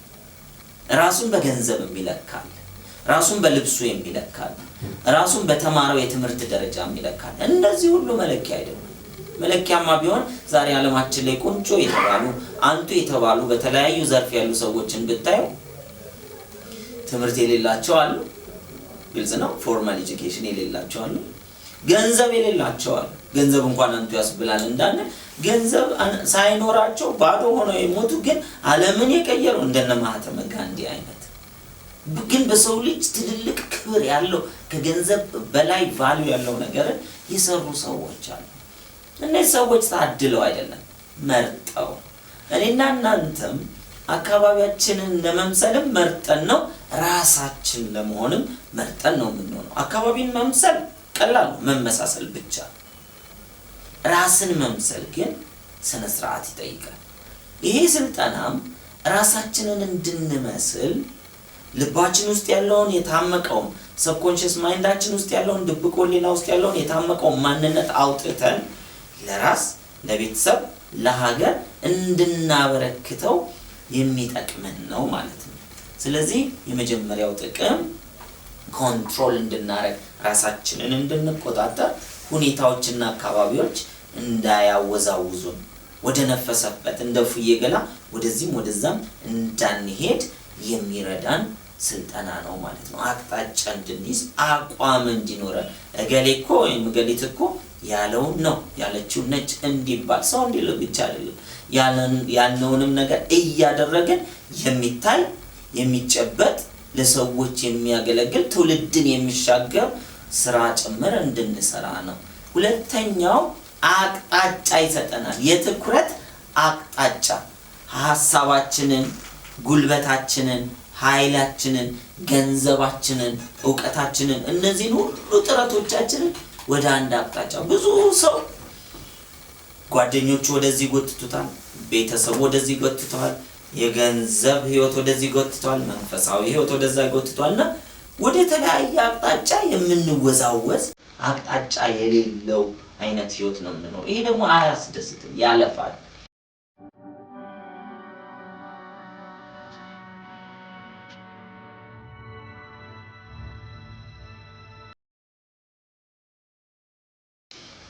ራሱን በገንዘብ የሚለካል፣ ራሱን በልብሱ የሚለካል፣ ራሱን በተማረው የትምህርት ደረጃ የሚለካል። እነዚህ ሁሉ መለኪያ አይደለም። መለኪያማ ቢሆን ዛሬ ዓለማችን ላይ ቁንጮ የተባሉ አንቱ የተባሉ በተለያዩ ዘርፍ ያሉ ሰዎችን ብታዩ ትምህርት የሌላቸው አሉ፣ ግልጽ ነው። ፎርማል ኤጁኬሽን የሌላቸው አሉ፣ ገንዘብ የሌላቸው አሉ። ገንዘብ እንኳን አንቱ ያስብላል እንዳለ ገንዘብ ሳይኖራቸው ባዶ ሆነው የሞቱ ግን ዓለምን የቀየሩ እንደነ ማህተመ ጋንዲ አይነት ግን በሰው ልጅ ትልልቅ ክብር ያለው ከገንዘብ በላይ ቫልዩ ያለው ነገር የሰሩ ሰዎች አሉ። እነዚህ ሰዎች ታድለው አይደለም መርጠው። እኔና እናንተም አካባቢያችንን ለመምሰልም መርጠን ነው፣ ራሳችን ለመሆንም መርጠን ነው የምንሆነው። አካባቢን መምሰል ቀላል ነው፣ መመሳሰል ብቻ። ራስን መምሰል ግን ስነ ስርዓት ይጠይቃል። ይሄ ስልጠናም ራሳችንን እንድንመስል ልባችን ውስጥ ያለውን የታመቀውን ሰብኮንሺየስ ማይንዳችን ውስጥ ያለውን ድብቆ ሌላ ውስጥ ያለውን የታመቀውን ማንነት አውጥተን ለራስ፣ ለቤተሰብ፣ ለሀገር እንድናበረክተው የሚጠቅመን ነው ማለት ነው። ስለዚህ የመጀመሪያው ጥቅም ኮንትሮል እንድናረግ ራሳችንን እንድንቆጣጠር ሁኔታዎችና አካባቢዎች እንዳያወዛውዙን ወደ ነፈሰበት እንደ ፉዬ ገላ ወደዚህም ወደዛም እንዳንሄድ የሚረዳን ስልጠና ነው ማለት ነው። አቅጣጫ እንድንይዝ አቋም እንዲኖረን እገሌኮ ወይም እገሊትኮ ያለውን ነው ያለችው ነጭ እንዲባል ሰው እንዲል ብቻ አይደለም ያለውንም ነገር እያደረገን የሚታይ የሚጨበጥ ለሰዎች የሚያገለግል ትውልድን የሚሻገር ስራ ጭምር እንድንሰራ ነው። ሁለተኛው አቅጣጫ ይሰጠናል። የትኩረት አቅጣጫ ሐሳባችንን፣ ጉልበታችንን፣ ኃይላችንን፣ ገንዘባችንን፣ ዕውቀታችንን እነዚህን ሁሉ ጥረቶቻችንን ወደ አንድ አቅጣጫ ብዙ ሰው ጓደኞቹ ወደዚህ ጎትቱታል፣ ቤተሰቡ ወደዚህ ጎትቷል፣ የገንዘብ ህይወት ወደዚህ ጎትቷል፣ መንፈሳዊ ህይወት ወደዛ ጎትቷልና ወደ ተለያየ አቅጣጫ የምንወዛወዝ አቅጣጫ የሌለው አይነት ህይወት ነው የምንኖረው። ይሄ ደግሞ አያስደስትም፣ ያለፋል።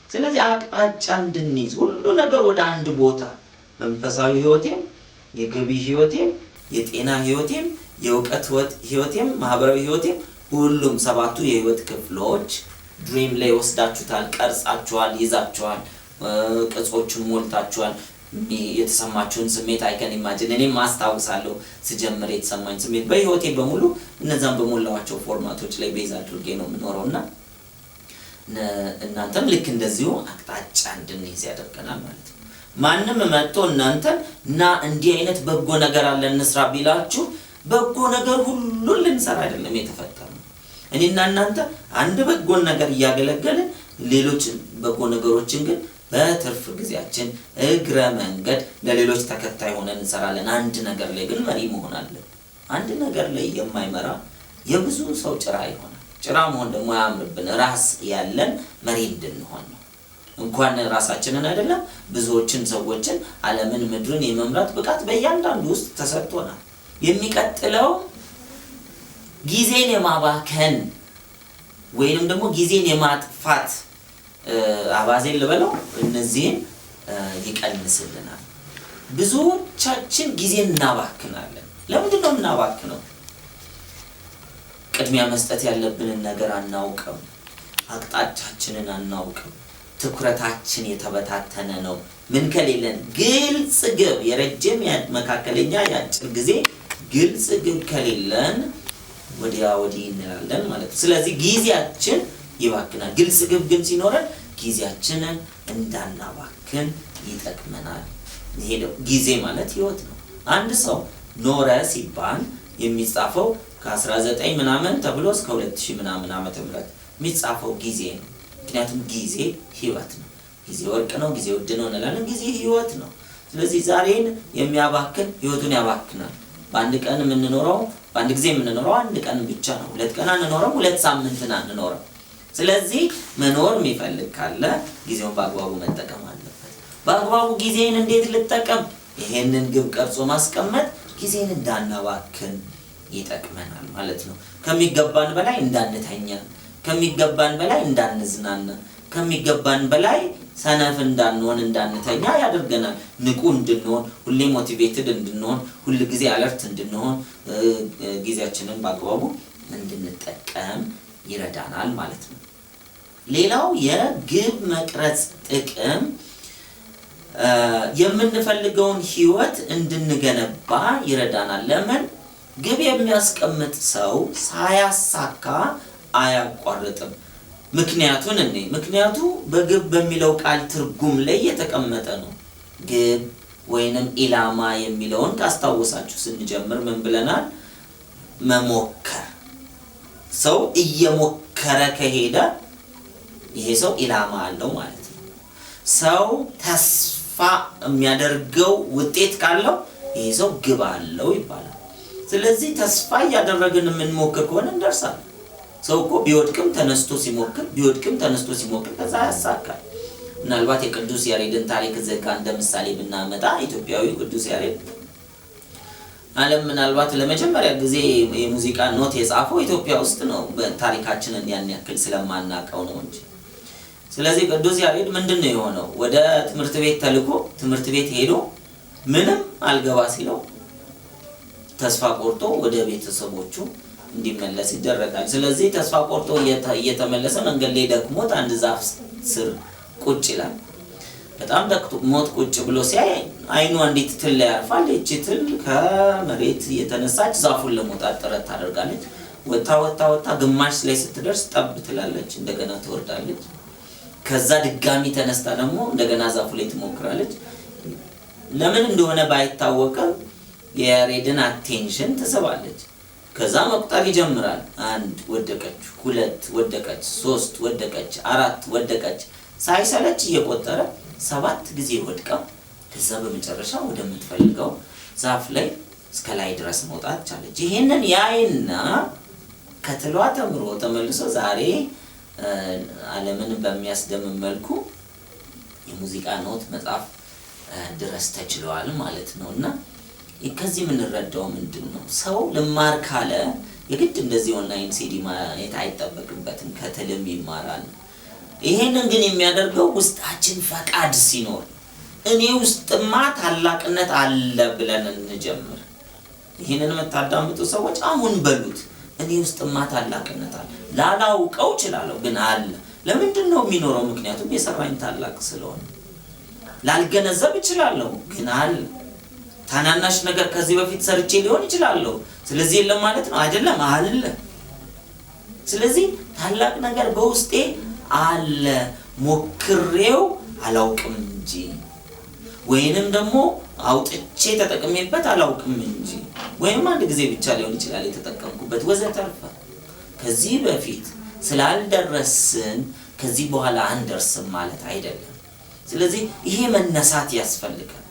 ስለዚህ አቅጣጫ እንድንይዝ ሁሉ ነገር ወደ አንድ ቦታ መንፈሳዊ ህይወቴም፣ የገቢ ህይወቴም፣ የጤና ህይወቴም፣ የዕውቀት ህይወቴም፣ ማህበራዊ ህይወቴም ሁሉም ሰባቱ የህይወት ክፍሎች ድሪም ላይ ወስዳችሁታል፣ ቀርጻችኋል፣ ይዛችኋል፣ ቅጾቹን ሞልታችኋል። የተሰማችሁን ስሜት አይከን ኢማጂን እኔም ማስታወሳለሁ ስጀምር የተሰማኝ ስሜት በህይወቴ በሙሉ እነዛን በሞላዋቸው ፎርማቶች ላይ ቤዝ አድርጌ ነው የምኖረውና እናንተም ልክ እንደዚሁ አቅጣጫ እንድንይዝ ያደርገናል ማለት ነው። ማንም መጥቶ እናንተን እና እንዲህ አይነት በጎ ነገር አለ እንስራ ቢላችሁ በጎ ነገር ሁሉ ልንሰራ አይደለም የተፈጠረው። እኔና እናንተ አንድ በጎ ነገር እያገለገልን ሌሎች በጎ ነገሮችን ግን በትርፍ ጊዜያችን እግረ መንገድ ለሌሎች ተከታይ ሆነን እንሰራለን። አንድ ነገር ላይ ግን መሪ መሆን አለብን። አንድ ነገር ላይ የማይመራ የብዙ ሰው ጭራ ይሆናል። ጭራ መሆን ደግሞ ያምርብን ራስ ያለን መሪ እንድንሆን ነው። እንኳን ራሳችንን አይደለም ብዙዎችን ሰዎችን ዓለምን ምድርን የመምራት ብቃት በእያንዳንዱ ውስጥ ተሰጥቶናል። የሚቀጥለው ጊዜን የማባከን ወይንም ደግሞ ጊዜን የማጥፋት አባዜን ልበለው እነዚህን ይቀንስልናል። ብዙዎቻችን ጊዜን እናባክናለን። ለምንድን ነው የምናባክነው? ቅድሚያ መስጠት ያለብንን ነገር አናውቅም። አቅጣጫችንን አናውቅም። ትኩረታችን የተበታተነ ነው። ምን ከሌለን ግልጽ ግብ የረጅም መካከለኛ የአጭር ጊዜ ግልጽ ግብ ከሌለን ወዲያ ወዲህ እንላለን ማለት ነው። ስለዚህ ጊዜያችን ይባክናል። ግልጽ ግብ ግን ሲኖረን ጊዜያችንን እንዳናባክን ይጠቅመናል። ይሄ ጊዜ ማለት ህይወት ነው። አንድ ሰው ኖረ ሲባል የሚጻፈው ከ19 ምናምን ተብሎ እስከ 2000 ምናምን ዓመተ ምህረት የሚጻፈው ጊዜ ነው። ምክንያቱም ጊዜ ህይወት ነው። ጊዜ ወርቅ ነው፣ ጊዜ ውድ ነው እንላለን። ጊዜ ህይወት ነው። ስለዚህ ዛሬን የሚያባክን ህይወቱን ያባክናል። በአንድ ቀን የምንኖረው በአንድ ጊዜ የምንኖረው አንድ ቀን ብቻ ነው። 2 ቀን አንኖርም፣ 2 ሳምንትን አንኖርም። ስለዚህ መኖር የሚፈልግ ካለ ጊዜውን በአግባቡ መጠቀም አለበት። በአግባቡ ጊዜን እንዴት ልጠቀም? ይሄንን ግብ ቀርጾ ማስቀመጥ ጊዜን እንዳናባክን ይጠቅመናል ማለት ነው። ከሚገባን በላይ እንዳንተኛ፣ ከሚገባን በላይ እንዳንዝናና፣ ከሚገባን በላይ ሰነፍ እንዳንሆን እንዳንተኛ ያደርገናል። ንቁ እንድንሆን፣ ሁሌ ሞቲቬትድ እንድንሆን፣ ሁሉ ጊዜ አለርት እንድንሆን፣ ጊዜያችንን በአግባቡ እንድንጠቀም ይረዳናል ማለት ነው። ሌላው የግብ መቅረጽ ጥቅም የምንፈልገውን ህይወት እንድንገነባ ይረዳናል። ለምን? ግብ የሚያስቀምጥ ሰው ሳያሳካ አያቋርጥም። ምክንያቱ በግብ በሚለው ቃል ትርጉም ላይ የተቀመጠ ነው። ግብ ወይንም ኢላማ የሚለውን ካስታወሳችሁ ስንጀምር ምን ብለናል? መሞከር። ሰው እየሞከረ ከሄደ ይሄ ሰው ኢላማ አለው ማለት ነው። ሰው ተስፋ የሚያደርገው ውጤት ካለው ይሄ ሰው ግብ አለው ይባላል። ስለዚህ ተስፋ እያደረግን የምንሞክር ከሆነ እንደርሳለን። ሰው እኮ ቢወድቅም ተነስቶ ሲሞክር ከዛ ያሳካል። ምናልባት የቅዱስ ያሬድን ታሪክ ዘጋ እንደ ምሳሌ ብናመጣ ኢትዮጵያዊ ቅዱስ ያሬድ ዓለም ምናልባት ለመጀመሪያ ጊዜ የሙዚቃ ኖት የጻፈው ኢትዮጵያ ውስጥ ነው። በታሪካችንን ያን ያክል ስለማናቀው ነው እንጂ። ስለዚህ ቅዱስ ያሬድ ምንድነው የሆነው? ወደ ትምህርት ቤት ተልኮ ትምህርት ቤት ሄዶ ምንም አልገባ ሲለው ተስፋ ቆርጦ ወደ ቤተሰቦቹ እንዲመለስ ይደረጋል። ስለዚህ ተስፋ ቆርጦ እየተመለሰ መንገድ ላይ ደክሞት አንድ ዛፍ ስር ቁጭ ይላል። በጣም ደክሞት ቁጭ ብሎ ሲያይ አይኑ አንዲት ትል ላይ ያርፋል። እቺ ትል ከመሬት የተነሳች ዛፉን ለመውጣት ጥረት ታደርጋለች። ወጣ ግማሽ ላይ ስትደርስ ጠብ ትላለች፣ እንደገና ትወርዳለች። ከዛ ድጋሚ ተነስታ ደግሞ እንደገና ዛፉ ላይ ትሞክራለች። ለምን እንደሆነ ባይታወቅም የያሬድን አቴንሽን ትስባለች። ከዛ መቁጠር ይጀምራል። 1 ወደቀች፣ 2 ወደቀች፣ 3 ወደቀች፣ 4 ወደቀች። ሳይሰለች እየቆጠረ 7 ጊዜ ወድቃ ከዛ በመጨረሻ ወደምትፈልገው ዛፍ ላይ እስከ ላይ ድረስ መውጣት ቻለች። ይሄንን ያይና ከትሏ ተምሮ ተመልሶ ዛሬ ዓለምን በሚያስደምም መልኩ የሙዚቃ ኖት መጻፍ ድረስ ተችሏል ማለት ነውና ከዚህ የምንረዳው ምንድነው? ሰው ልማር ካለ የግድ እንደዚህ ኦንላይን ሲዲ ማየት አይጠበቅበትም፣ ከትልም ይማራል። ይሄንን ግን የሚያደርገው ውስጣችን ፈቃድ ሲኖር፣ እኔ ውስጥማ ታላቅነት አለ ብለን እንጀምር። ይሄንን የምታዳምጡ ሰዎች አሁን በሉት፣ እኔ ውስጥማ ታላቅነት አለ። ላላውቀው እችላለሁ ግን አለ። ለምንድን ነው የሚኖረው? ምክንያቱም የሰራኝ ታላቅ ስለሆነ። ላልገነዘብ እችላለሁ ግን አለ። ታናናሽ ነገር ከዚህ በፊት ሰርቼ ሊሆን ይችላል፣ ስለዚህ የለም ማለት ነው አይደለም፣ አለ። ስለዚህ ታላቅ ነገር በውስጤ አለ፣ ሞክሬው አላውቅም እንጂ፣ ወይንም ደግሞ አውጥቼ ተጠቅሜበት አላውቅም እንጂ፣ ወይንም አንድ ጊዜ ብቻ ሊሆን ይችላል የተጠቀምኩበት ወዘተርፈ። ከዚህ በፊት ስላልደረስን ከዚህ በኋላ አንደርስም ማለት አይደለም። ስለዚህ ይሄ መነሳት ያስፈልጋል።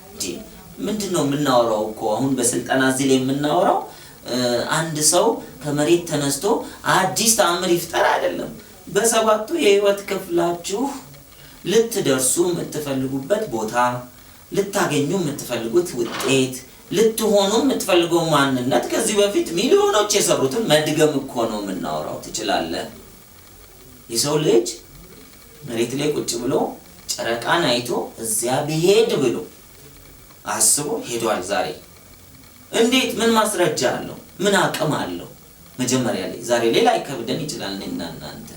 ምንድነው የምናወራው እኮ አሁን በስልጠና እዚህ ላይ የምናወራው አንድ ሰው ከመሬት ተነስቶ አዲስ ተአምር ይፍጠር አይደለም። በሰባቱ የህይወት ክፍላችሁ ልትደርሱ የምትፈልጉበት ቦታ፣ ልታገኙ የምትፈልጉት ውጤት፣ ልትሆኑ የምትፈልገው ማንነት ከዚህ በፊት ሚሊዮኖች የሰሩትን መድገም እኮ ነው የምናወራው። ትችላለህ። የሰው ልጅ መሬት ላይ ቁጭ ብሎ ጨረቃን አይቶ እዚያ ቢሄድ ብሎ አስቦ ሄዷል። ዛሬ እንዴት? ምን ማስረጃ አለው? ምን አቅም አለው? መጀመሪያ ላይ ዛሬ ላይ ላይከብደን ይችላል እኔና እናንተ።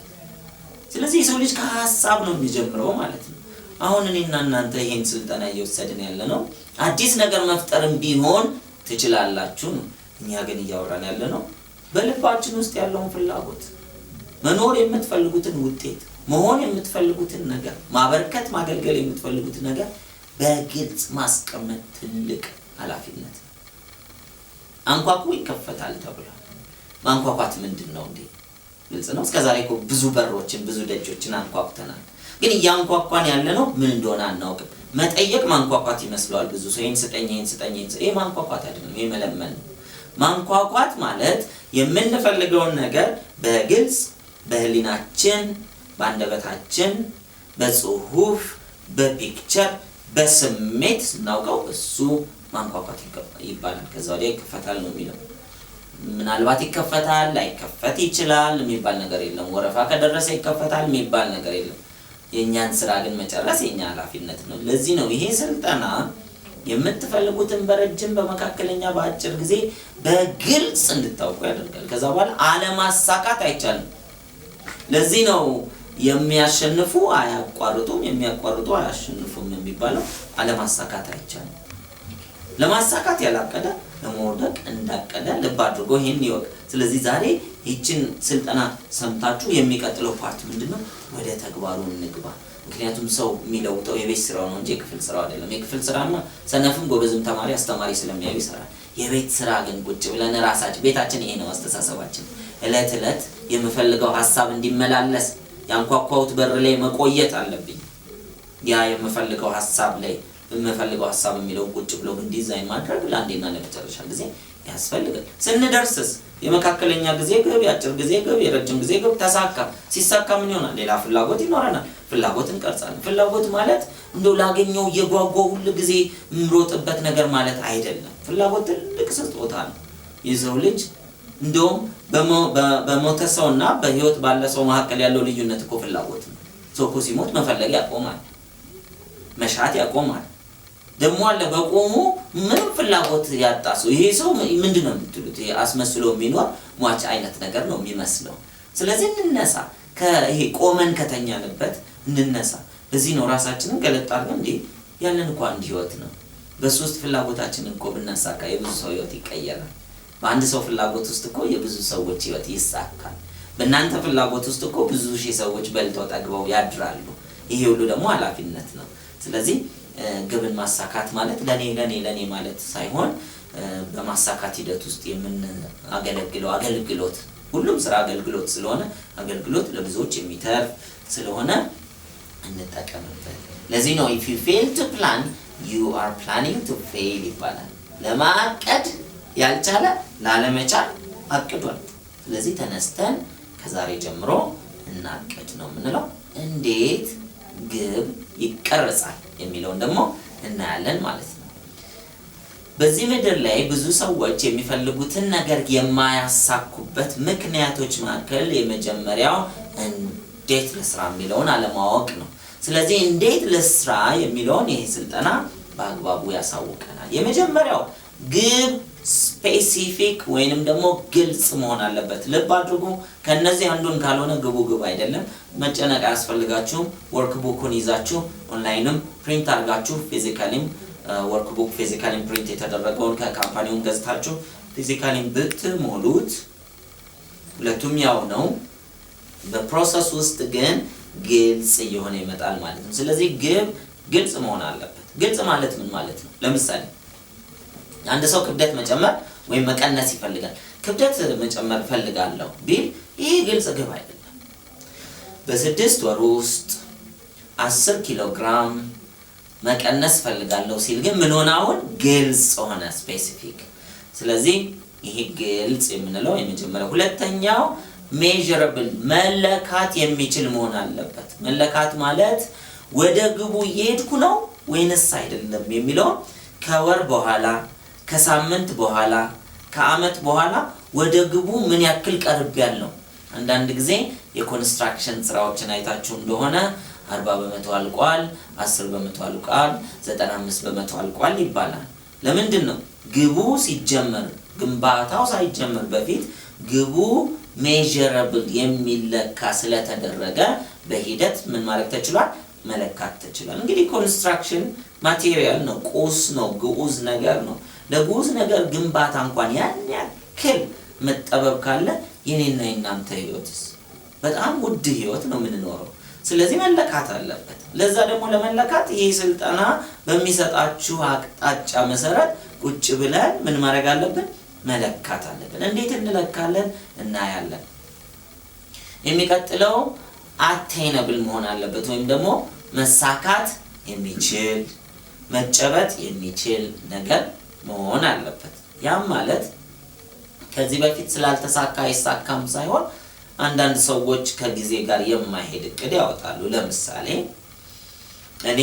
ስለዚህ የሰው ልጅ ከሐሳብ ነው የሚጀምረው ማለት ነው። አሁን እኔና እናንተ ይሄን ስልጠና እየወሰድን ያለነው አዲስ ነገር መፍጠርም ቢሆን ትችላላችሁ ነው። እኛ ግን እያወራን ያለነው በልባችን ውስጥ ያለውን ፍላጎት፣ መኖር የምትፈልጉትን ውጤት፣ መሆን የምትፈልጉትን ነገር፣ ማበርከት ማገልገል የምትፈልጉትን ነገር በግልጽ ማስቀመጥ ትልቅ ኃላፊነት። አንኳኩ ይከፈታል ተብሏል። ማንኳኳት ምንድነው እንዴ? ግልጽ ነው። እስከዛሬ እኮ ብዙ በሮችን ብዙ ደጆችን አንኳኩተናል። ግን ያንኳኳን ያለነው ምን እንደሆነ አናውቅም። መጠየቅ ማንኳኳት ይመስላል ብዙ ሰው። ይሄን ስጠኝ፣ ይሄን ስጠኝ፣ ይሄ ማንኳኳት አይደለም፣ ይሄ መለመን ነው። ማንኳኳት ማለት የምንፈልገውን ነገር በግልጽ በህሊናችን፣ በአንደበታችን፣ በጽሁፍ፣ በፒክቸር፣ በስሜት እናውቀው እሱ ማንኳኳት ይባላል። ከዛ ወዲያ ይከፈታል ነው የሚለው። ምናልባት ይከፈታል ላይከፈት ይችላል የሚባል ነገር የለም። ወረፋ ከደረሰ ይከፈታል የሚባል ነገር የለም። የኛን ስራ ግን መጨረስ የኛ ኃላፊነት ነው። ለዚህ ነው ይሄ ስልጠና የምትፈልጉትን በረጅም በመካከለኛ በአጭር ጊዜ በግልጽ እንድታውቁ ያደርጋል። ከዛ በኋላ አለማሳካት አይቻልም። ለዚህ ነው የሚያሸንፉ አያቋርጡም፣ የሚያቋርጡ አያሸንፉም የሚባለው። አለማሳካት አይቻልም። ለማሳካት ያላቀደ ለመውደቅ እንዳቀደ ልብ አድርጎ ይሄን ይወቅ። ስለዚህ ዛሬ ይህችን ስልጠና ሰምታችሁ የሚቀጥለው ፓርት ምንድነው? ወደ ተግባሩ እንግባ። ምክንያቱም ሰው የሚለውጠው የቤት ስራው ነው እንጂ የክፍል ስራው አይደለም። የክፍል ስራማ ሰነፍም ጎበዝም ተማሪ አስተማሪ ስለሚያዩ ይሰራል። የቤት ስራ ግን ቁጭ ብለን ራሳችን ቤታችን ይሄ ነው አስተሳሰባችን። እለት እለት የምፈልገው ሐሳብ እንዲመላለስ ያንኳኳውት በር ላይ መቆየት አለብኝ። ያ የምፈልገው ሐሳብ ላይ የምፈልገው ሐሳብ የሚለው ቁጭ ብሎ ግን ዲዛይን ማድረግ ለአንዴና ለመጨረሻ ጊዜ ያስፈልጋል። ስንደርስስ የመካከለኛ ጊዜ ግብ፣ የአጭር ጊዜ ግብ፣ የረጅም ጊዜ ግብ ተሳካ። ሲሳካ ምን ይሆናል? ሌላ ፍላጎት ይኖረናል። ፍላጎት እንቀርጻለን። ፍላጎት ማለት እንደው ላገኘው የጓጓው ሁሉ ጊዜ ምሮጥበት ነገር ማለት አይደለም። ፍላጎት ትልቅ ስጦታ ነው። የሰው ልጅ እንደውም በሞተ ሰውና በህይወት ባለ ሰው መካከል ያለው ልዩነት እኮ ፍላጎት ነው። ሰው እኮ ሲሞት መፈለግ ያቆማል፣ መሻት ያቆማል። ደግሞ አለ በቆሙ ምንም ፍላጎት ያጣ ሰው። ይሄ ሰው ምንድነው የምትሉት? ይሄ አስመስሎ የሚኖር ሟች አይነት ነገር ነው የሚመስለው። ስለዚህ እንነሳ፣ ከይሄ ቆመን ከተኛንበት እንነሳ። በዚህ ነው ራሳችንን ገለጥ አድርገን እንዴ ያለን እንኳን አንድ ህይወት ነው። በሶስት ፍላጎታችንን እኮ ብናሳካ የብዙ ሰው ህይወት ይቀየራል። በአንድ ሰው ፍላጎት ውስጥ እኮ የብዙ ሰዎች ህይወት ይሳካል። በእናንተ ፍላጎት ውስጥ እኮ ብዙ ሺህ ሰዎች በልተው ጠግበው ያድራሉ። ይሄ ሁሉ ደግሞ ኃላፊነት ነው። ስለዚህ ግብን ማሳካት ማለት ለኔ ማለት ሳይሆን በማሳካት ሂደት ውስጥ የምናገለግለው አገልግሎት፣ ሁሉም ስራ አገልግሎት ስለሆነ አገልግሎት ለብዙዎች የሚተርፍ ስለሆነ እንጠቀምበት። ለዚህ ነው if you fail to plan you are planning to fail ይባላል። ለማቀድ ያልቻለ ላለመቻል አቅዷል። ስለዚህ ተነስተን ከዛሬ ጀምሮ እናቀድ ነው የምንለው። እንዴት ግብ ይቀርጻል የሚለውን ደግሞ እናያለን ማለት ነው። በዚህ ምድር ላይ ብዙ ሰዎች የሚፈልጉትን ነገር የማያሳኩበት ምክንያቶች መካከል የመጀመሪያው እንዴት ልስራ የሚለውን አለማወቅ ነው። ስለዚህ እንዴት ልስራ የሚለውን ይሄ ስልጠና በአግባቡ ያሳውቀናል። የመጀመሪያው ግብ ስፔሲፊክ ወይንም ደግሞ ግልጽ መሆን አለበት። ልብ አድርጉ፣ ከነዚህ አንዱን ካልሆነ ግብ አይደለም። መጨነቅ አያስፈልጋችሁም። ወርክቡኩን ይዛችሁ ኦንላይንም ፕሪንት አድርጋችሁ ፊዚካሊም ወርክቡክ ፊዚካሊም ፕሪንት የተደረገውን ከካምፓኒውን ገዝታችሁ ፊዚካሊም ብትሞሉት ሁለቱም ያው ነው። በፕሮሰስ ውስጥ ግን ግልጽ እየሆነ ይመጣል ማለት ነው። ስለዚህ ግብ ግልጽ መሆን አለበት። ግልጽ ማለት ምን ማለት ነው? ለምሳሌ አንድ ሰው ክብደት መጨመር ወይም መቀነስ ይፈልጋል። ክብደት መጨመር ፈልጋለሁ ቢል ይሄ ግልጽ ግብ አይደለም። በ6 ወር ውስጥ 10 ኪሎ ግራም መቀነስ ፈልጋለሁ ሲል ግን ምን ሆነ? አሁን ግልጽ ሆነ፣ ስፔሲፊክ። ስለዚህ ይሄ ግልጽ የምንለው የመጀመሪያው። ሁለተኛው ሜዠረብል መለካት የሚችል መሆን አለበት። መለካት ማለት ወደ ግቡ እየሄድኩ ነው ወይንስ አይደለም የሚለው ከወር በኋላ ከሳምንት በኋላ ከአመት በኋላ ወደ ግቡ ምን ያክል ቀርቤያለሁ። አንዳንድ ጊዜ የኮንስትራክሽን ስራዎችን አይታችሁ እንደሆነ 40% አልቋል፣ 10% አልቋል፣ 95% አልቋል ይባላል። ለምንድን ነው? ግቡ ሲጀመር ግንባታው ሳይጀመር በፊት ግቡ ሜዠረብል የሚለካ ስለተደረገ በሂደት ምን ማድረግ ተችሏል? መለካት ተችሏል። እንግዲህ ኮንስትራክሽን ማቴሪያል ነው፣ ቁስ ነው፣ ግዑዝ ነገር ነው። ለግዑዝ ነገር ግንባታ እንኳን ያን ያክል መጠበብ ካለ የኔና የናንተ ህይወትስ በጣም ውድ ህይወት ነው የምንኖረው። ስለዚህ መለካት አለበት። ለዛ ደግሞ ለመለካት ይሄ ስልጠና በሚሰጣችሁ አቅጣጫ መሰረት ቁጭ ብለን ምን ማድረግ አለብን? መለካት አለብን። እንዴት እንለካለን? እናያለን። የሚቀጥለው አቴይነብል መሆን አለበት ወይም ደግሞ መሳካት የሚችል መጨበጥ የሚችል ነገር መሆን አለበት። ያም ማለት ከዚህ በፊት ስላልተሳካ አይሳካም ሳይሆን አንዳንድ ሰዎች ከጊዜ ጋር የማይሄድ እቅድ ያወጣሉ። ለምሳሌ እኔ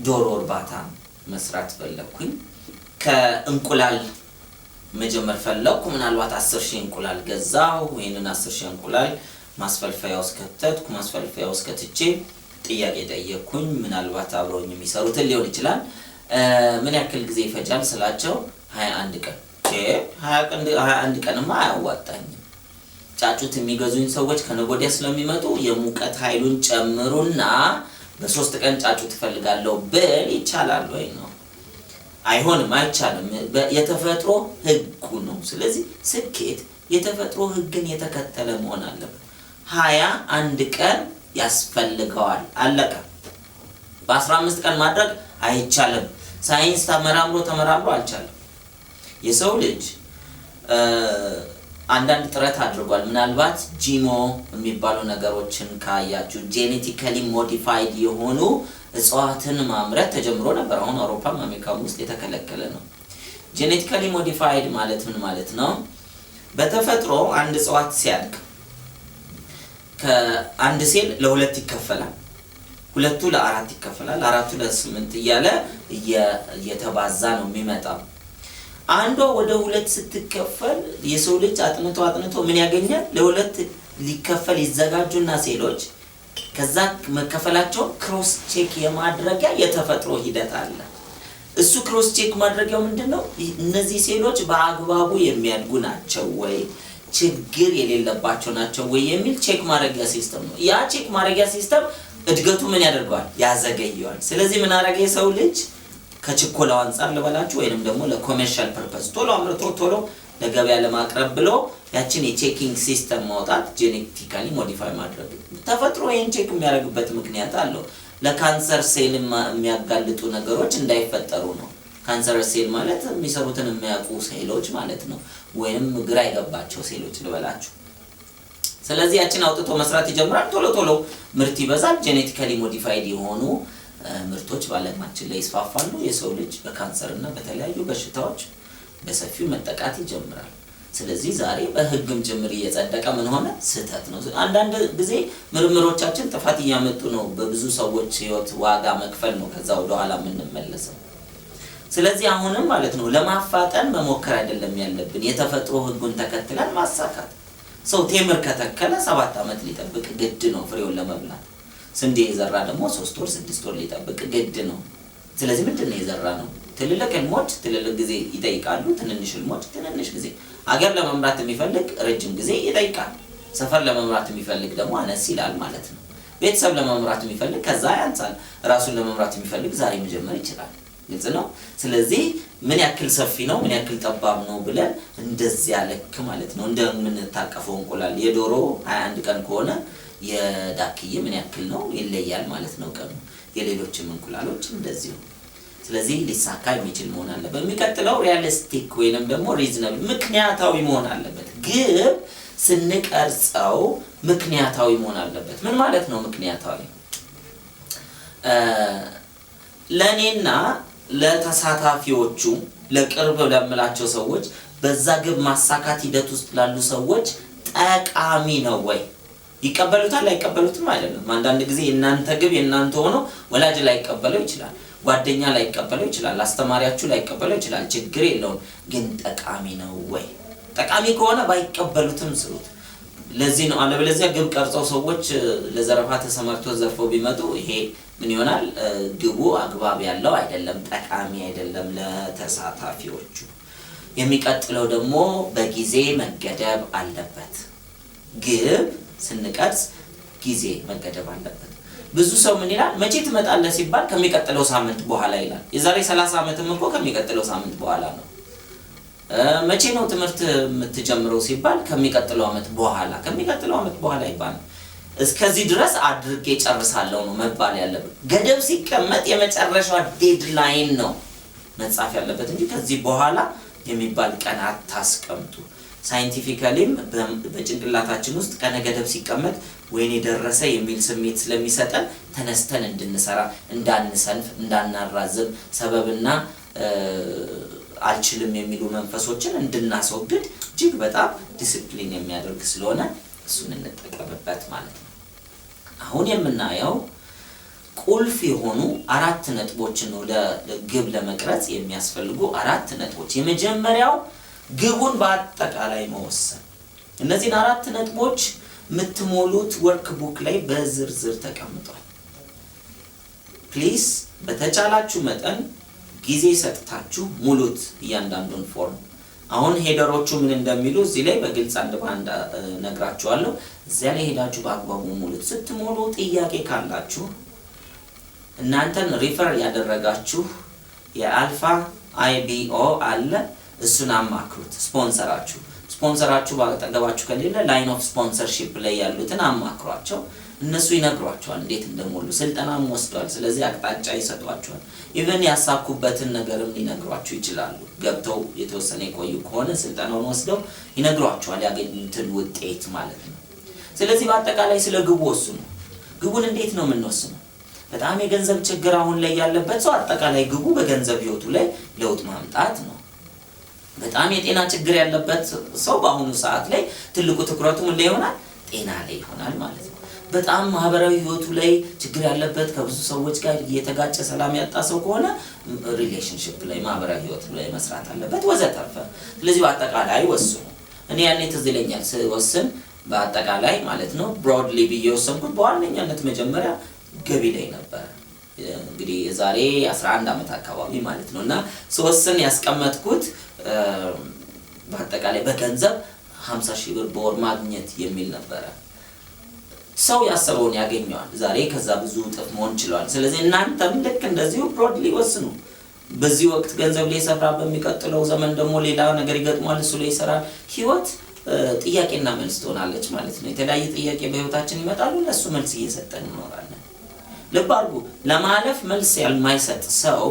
ዶሮ እርባታ መስራት ፈለኩኝ። ከእንቁላል መጀመር ፈለኩ። ምናልባት 10,000 እንቁላል ገዛው። ወይንን 10,000 እንቁላል ማስፈልፈያ ውስጥ ከተትኩ። ማስፈልፈያ ውስጥ ከትቼ ጥያቄ ጠየቅኩኝ። ምናልባት አብረውኝ የሚሰሩት ሊሆን ይችላል። ምን ያክል ጊዜ ይፈጃል ስላቸው 21 ቀን። 21 ቀንማ አያዋጣኝም። ጫጩት የሚገዙኝ ሰዎች ከነጎዲያ ስለሚመጡ የሙቀት ኃይሉን ጨምሩና በ3 ቀን ጫጩት ፈልጋለሁ ብል ይቻላል ወይ ነው? አይሆንም፣ አይቻልም። የተፈጥሮ ህጉ ነው። ስለዚህ ስኬት የተፈጥሮ ህግን የተከተለ መሆን አለበት። 21 ቀን ያስፈልገዋል፣ አለቀ። በ15 ቀን ማድረግ አይቻልም። ሳይንስ ተመራምሮ አልቻለም። የሰው ልጅ አንዳንድ ጥረት አድርጓል። ምናልባት ጂሞ የሚባሉ ነገሮችን ካያችሁ ጄኔቲካሊ ሞዲፋይድ የሆኑ እጽዋትን ማምረት ተጀምሮ ነበር። አሁን አውሮፓም አሜሪካም ውስጥ የተከለከለ ነው። ጄኔቲካሊ ሞዲፋይድ ማለት ምን ማለት ነው? በተፈጥሮ አንድ እጽዋት ሲያድግ ከአንድ ሴል ለሁለት ይከፈላል፣ ሁለቱ ለአራት ይከፈላል፣ አራቱ ለ8 እያለ እየተባዛ ነው የሚመጣው። አንዷ ወደ ሁለት ስትከፈል የሰው ልጅ አጥንቶ ምን ያገኛል? ለሁለት ሊከፈል ይዘጋጁና ሴሎች ከዛ መከፈላቸው ክሮስ ቼክ የማድረጊያ የተፈጥሮ ሂደት አለ። እሱ ክሮስ ቼክ ማድረጊያው ምንድነው? እነዚህ ሴሎች በአግባቡ የሚያድጉ ናቸው ወይ ችግር የሌለባቸው ናቸው ወይ የሚል ቼክ ማድረጊያ ሲስተም ነው። ያ ቼክ ማድረጊያ ሲስተም እድገቱ ምን ያደርጋል? ያዘገየዋል። ስለዚህ ምን አደረገ የሰው ልጅ ከችኮላው አንፃር ልበላችሁ ወይንም ደግሞ ለኮሜርሻል ፐርፐስ ቶሎ አምርቶ ቶሎ ለገበያ ለማቅረብ ብሎ ያችን የቼኪንግ ሲስተም ማውጣት ጄኔቲካሊ ሞዲፋይ ማድረግ። ተፈጥሮ ይሄን ቼክ የሚያደርግበት ምክንያት አለው። ለካንሰር ሴል የሚያጋልጡ ነገሮች እንዳይፈጠሩ ነው። ካንሰር ሴል ማለት የሚሰሩትን የሚያውቁ ሴሎች ማለት ነው፣ ወይንም ግራ የገባቸው ሴሎች ልበላችሁ። ስለዚህ ያችን አውጥቶ መስራት ይጀምራል። ቶሎ ምርት ይበዛል። ጄኔቲካሊ ሞዲፋይድ የሆኑ ምርቶች በዓለማችን ላይ ይስፋፋሉ። የሰው ልጅ በካንሰር እና በተለያዩ በሽታዎች በሰፊው መጠቃት ይጀምራል። ስለዚህ ዛሬ በህግም ጭምር እየጸደቀ ምን ሆነ? ስህተት ነው። አንዳንድ ጊዜ ምርምሮቻችን ጥፋት እያመጡ ነው። በብዙ ሰዎች ህይወት ዋጋ መክፈል ነው ከዛ ወደ ኋላ የምንመለሰው። ስለዚህ አሁንም ማለት ነው ለማፋጠን መሞከር አይደለም ያለብን፣ የተፈጥሮ ህጉን ተከትለን ማሳካት። ሰው ቴምር ከተከለ 7 ዓመት ሊጠብቅ ግድ ነው ፍሬውን ለመብላት። ስንዴ የዘራ ደግሞ 3 ወር 6 ወር ሊጠብቅ ግድ ነው። ስለዚህ ምንድነው የዘራ ነው? ትልልቅ ህልሞች ትልልቅ ጊዜ ይጠይቃሉ፣ ትንንሽ ህልሞች ትንንሽ ጊዜ። ሀገር ለመምራት የሚፈልግ ረጅም ጊዜ ይጠይቃል። ሰፈር ለመምራት የሚፈልግ ደግሞ አነስ ይላል ማለት ነው። ቤተሰብ ለመምራት የሚፈልግ ከዛ ያንሳል። ራሱን ለመምራት የሚፈልግ ዛሬ መጀመር ይችላል። ግልጽ ነው። ስለዚህ ምን ያክል ሰፊ ነው ምን ያክል ጠባብ ነው ብለን እንደዚህ ያለክ ማለት ነው እንደምንታቀፈው እንቁላል የዶሮ 21 ቀን ከሆነ የዳክዬ ምን ያክል ነው ይለያል ማለት ነው ቀኑ። የሌሎችም እንቁላሎች እንደዚህ ነው። ስለዚህ ሊሳካ የሚችል መሆን አለበት። በሚቀጥለው ሪያሊስቲክ ወይንም ደግሞ ሪዝነብል ምክንያታዊ መሆን አለበት። ግብ ስንቀርጸው ምክንያታዊ መሆን አለበት። ምን ማለት ነው ምክንያታዊ? ለኔና ለተሳታፊዎቹ ለቅርብ ለምላቸው ሰዎች በዛ ግብ ማሳካት ሂደት ውስጥ ላሉ ሰዎች ጠቃሚ ነው ወይ? ይቀበሉታል አይቀበሉትም አይደለም። አንዳንድ ጊዜ እናንተ ግብ የናንተ ሆኖ ወላጅ ላይ ይቀበለው ይችላል፣ ጓደኛ ላይ ይቀበለው ይችላል፣ አስተማሪያችሁ ላይ ይቀበለው ይችላል። ችግር የለውም። ግን ጠቃሚ ነው ወይ? ጠቃሚ ከሆነ ባይቀበሉትም ስሩት። ለዚህ ነው አለበለዚያ ግብ ቀርጸው ሰዎች ለዘረፋ ተሰማርተው ዘርፈው ቢመጡ ይሄ ምን ይሆናል? ግቡ አግባብ ያለው አይደለም፣ ጠቃሚ አይደለም ለተሳታፊዎቹ። የሚቀጥለው ደግሞ በጊዜ መገደብ አለበት። ግብ ስንቀርጽ ጊዜ መገደብ አለበት። ብዙ ሰው ምን ይላል? መቼ ትመጣለህ ሲባል ከሚቀጥለው ሳምንት በኋላ ይላል። የዛሬ 30 ዓመትም እኮ ከሚቀጥለው ሳምንት በኋላ ነው። መቼ ነው ትምህርት የምትጀምረው ሲባል ከሚቀጥለው ዓመት በኋላ። ከሚቀጥለው ዓመት በኋላ ይባላል። እስከዚህ ድረስ አድርጌ ጨርሳለሁ ነው መባል ያለበት። ገደብ ሲቀመጥ የመጨረሻው ዴድላይን ነው መጻፍ ያለበት እንጂ ከዚህ በኋላ የሚባል ቀን አታስቀምጡ። ሳይንቲፊካሊም በጭንቅላታችን ውስጥ ቀነ ገደብ ሲቀመጥ ወይኔ ደረሰ የሚል ስሜት ስለሚሰጠን ተነስተን እንድንሰራ፣ እንዳንሰንፍ፣ እንዳናራዝም ሰበብና አልችልም የሚሉ መንፈሶችን እንድናስወግድ እጅግ በጣም ዲሲፕሊን የሚያደርግ ስለሆነ እሱን እንጠቀምበት ማለት ነው። አሁን የምናየው ቁልፍ የሆኑ 4 ነጥቦችን ነው ለግብ ለመቅረጽ የሚያስፈልጉ 4 ነጥቦች። የመጀመሪያው ግቡን በአጠቃላይ መወሰን። እነዚህን 4 ነጥቦች የምትሞሉት ወርክ ቡክ ላይ በዝርዝር ተቀምጧል። ፕሊዝ በተቻላችሁ መጠን ጊዜ ሰጥታችሁ ሙሉት እያንዳንዱን ፎርም። አሁን ሄደሮቹ ምን እንደሚሉ እዚህ ላይ በግልጽ አንድ ባንድ ነግራችኋለሁ። እዚያ ላይ ሄዳችሁ በአግባቡ ሙሉት። ስትሞሉ ጥያቄ ካላችሁ እናንተን ሪፈር ያደረጋችሁ የአልፋ አይቢኦ አለ፣ እሱን አማክሩት። ስፖንሰራችሁ ባጠገባችሁ ከሌለ ላይን ኦፍ ስፖንሰርሺፕ ላይ ያሉትን አማክሯቸው። እነሱ ይነግሯቸዋል እንዴት እንደሞሉ። ስልጠናም ወስደዋል። ስለዚህ አቅጣጫ ይሰጧቸዋል። ኢቭን ያሳኩበትን ነገርም ሊነግሯችሁ ይችላሉ። ገብተው የተወሰነ የቆዩ ከሆነ ስልጠናውን ወስደው ይነግሯቸዋል ያገኙትን ውጤት ማለት ነው። ስለዚህ በአጠቃላይ ስለ ግቡ ወስኑ። ግቡን እንዴት ነው የምንወስነው? በጣም የገንዘብ ችግር አሁን ላይ ያለበት ሰው አጠቃላይ ግቡ በገንዘብ ህይወቱ ላይ ለውጥ ማምጣት ነው። በጣም የጤና ችግር ያለበት ሰው በአሁኑ ሰዓት ላይ ትልቁ ትኩረቱ ምን ላይ ይሆናል? ጤና ላይ ይሆናል ማለት ነው። በጣም ማህበራዊ ህይወቱ ላይ ችግር ያለበት ከብዙ ሰዎች ጋር እየተጋጨ ሰላም ያጣ ሰው ከሆነ ሪሌሽንሺፕ ላይ ማህበራዊ ህይወቱ ላይ መስራት አለበት ወዘተርፈ። ስለዚህ በአጠቃላይ ወስኑ። እኔ ያኔ ትዝ ይለኛል ስወስን በአጠቃላይ ማለት ነው ብሮድሊ ብዬ ወሰንኩት። በዋነኛነት መጀመሪያ ገቢ ላይ ነበር። እንግዲህ የዛሬ 11 ዓመት አካባቢ ማለት ነውና ስወስን ያስቀመጥኩት በአጠቃላይ በገንዘብ 50,000 ብር በወር ማግኘት የሚል ነበር። ሰው ያሰበውን ያገኘዋል። ዛሬ ከዛ ብዙ እጥፍ መሆን ይችላል። ስለዚህ እናንተም ልክ እንደዚሁ ብሮድሊ ወስኑ። በዚህ ወቅት ገንዘብ ላይ ሰራ፣ በሚቀጥለው ዘመን ደግሞ ሌላ ነገር ይገጥማል፣ እሱ ላይ ይሰራል። ህይወት ጥያቄና መልስ ትሆናለች ማለት ነው። የተለያየ ጥያቄ በህይወታችን ይመጣሉ፣ ለሱ መልስ እየሰጠን እንኖራለን። ልብ አድርጉ፣ ለማለፍ መልስ ያልማይሰጥ ሰው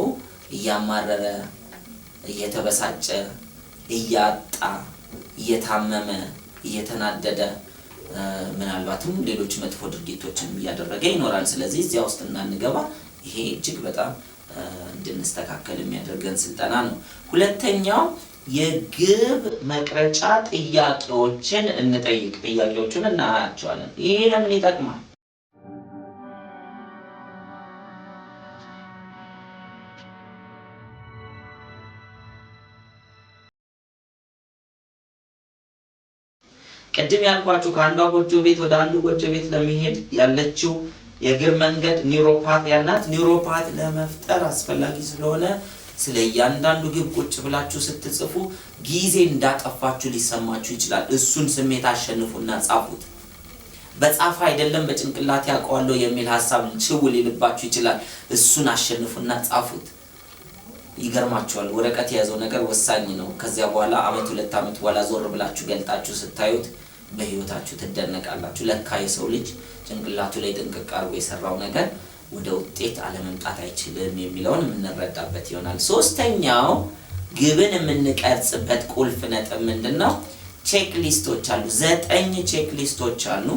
እያማረረ፣ እየተበሳጨ፣ እያጣ፣ እየታመመ፣ እየተናደደ ምናልባትም ሌሎች መጥፎ ድርጊቶችን እያደረገ ይኖራል። ስለዚህ እዚያ ውስጥ እንዳንገባ ይሄ እጅግ በጣም እንድንስተካከል የሚያደርገን ስልጠና ነው። ሁለተኛው የግብ መቅረጫ ጥያቄዎችን እንጠይቅ። ጥያቄዎችን እናያቸዋለን። ይሄ ለምን ይጠቅማል? ቅድም ያልኳችሁ ከአንዷ ጎጆ ቤት ወደ አንዱ ጎጆ ቤት ለመሄድ ያለችው የእግር መንገድ ኒውሮፓት ያላት ኒውሮፓት ለመፍጠር አስፈላጊ ስለሆነ ስለ እያንዳንዱ ግብ ቁጭ ብላችሁ ስትጽፉ ጊዜ እንዳጠፋችሁ ሊሰማችሁ ይችላል። እሱን ስሜት አሸንፉና ጻፉት። በጻፋ አይደለም በጭንቅላት ያውቀዋለሁ የሚል ሐሳብ ችውል ሊልባችሁ ይችላል። እሱን አሸንፉና ጻፉት። ይገርማችኋል፣ ወረቀት የያዘው ነገር ወሳኝ ነው። ከዚያ በኋላ አመት 2 አመት በኋላ ዞር ብላችሁ ገልጣችሁ ስታዩት በህይወታችሁ ትደነቃላችሁ። ለካ የሰው ልጅ ጭንቅላቱ ላይ ጥንቅቅ አድርጎ የሰራው ነገር ወደ ውጤት አለመምጣት አይችልም የሚለውን የምንረዳበት ይሆናል። ሶስተኛው ግብን የምንቀርጽበት ቁልፍ ነጥብ ምንድነው? ቼክ ሊስቶች አሉ። 9 ቼክ ሊስቶች አሉ።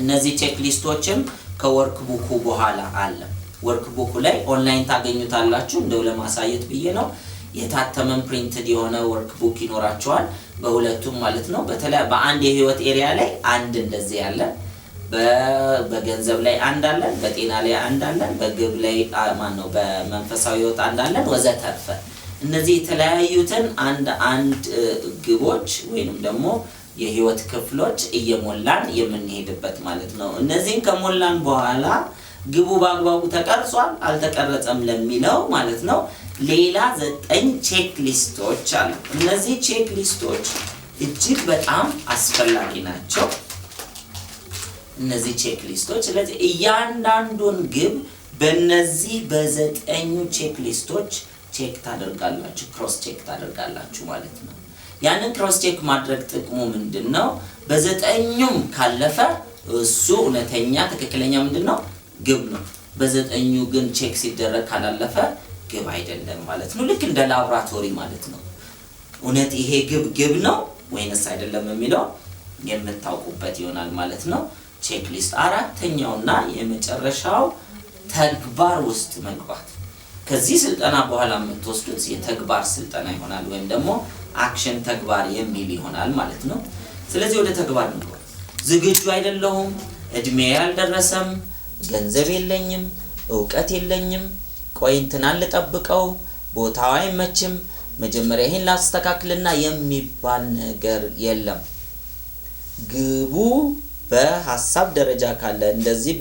እነዚህ ቼክ ሊስቶችም ከወርክ ቡኩ በኋላ አለ። ወርክ ቡኩ ላይ ኦንላይን ታገኙታላችሁ። እንደው ለማሳየት ብዬ ነው። የታተመን ፕሪንትድ የሆነ ወርክ ቡክ ይኖራቸዋል በሁለቱም ማለት ነው። በተለይ በአንድ የህይወት ኤሪያ ላይ አንድ እንደዚህ ያለ፣ በገንዘብ ላይ አንድ አለ፣ በጤና ላይ አንድ አለ፣ በግብ ላይ በመንፈሳዊ ህይወት አንድ አለ ወዘተርፈ። እነዚህ የተለያዩትን አንድ ግቦች ወይንም ደግሞ የህይወት ክፍሎች እየሞላን የምንሄድበት ማለት ነው። እነዚህን ከሞላን በኋላ ግቡ በአግባቡ ተቀርጿል አልተቀረጸም ለሚለው ማለት ነው ሌላ 9 ቼክ ሊስቶች አሉ። እነዚህ ቼክ ሊስቶች እጅግ በጣም አስፈላጊ ናቸው። እነዚህ ቼክ ሊስቶች ስለዚህ እያንዳንዱን ግብ በእነዚህ በ9 ቼክ ሊስቶች ቼክ ታደርጋላችሁ፣ ክሮስ ቼክ ታደርጋላችሁ ማለት ነው። ያንን ክሮስ ቼክ ማድረግ ጥቅሙ ምንድነው? በ9ኙም ካለፈ እሱ እውነተኛ ትክክለኛ ምንድነው? ግብ ነው። በ9ኙ ግን ቼክ ሲደረግ ካላለፈ ግብ አይደለም ማለት ነው። ልክ እንደ ላብራቶሪ ማለት ነው። እውነት ይሄ ግብ ነው ወይንስ አይደለም የሚለው የምታውቁበት ይሆናል ማለት ነው። ቼክ ሊስት። አራተኛውና የመጨረሻው ተግባር ውስጥ መግባት። ከዚህ ስልጠና በኋላ የምትወስዱት የተግባር ስልጠና ይሆናል ወይም ደግሞ አክሽን ተግባር የሚል ይሆናል ማለት ነው። ስለዚህ ወደ ተግባር ነው። ዝግጁ አይደለሁም፣ እድሜ ያልደረሰም፣ ገንዘብ የለኝም፣ ዕውቀት የለኝም፣ ቆይ እንትናን ልጠብቀው፣ ቦታው አይመችም፣ መጀመሪያ ይሄን ላስተካክልና የሚባል ነገር የለም። ግቡ በሐሳብ ደረጃ ካለ እንደዚህ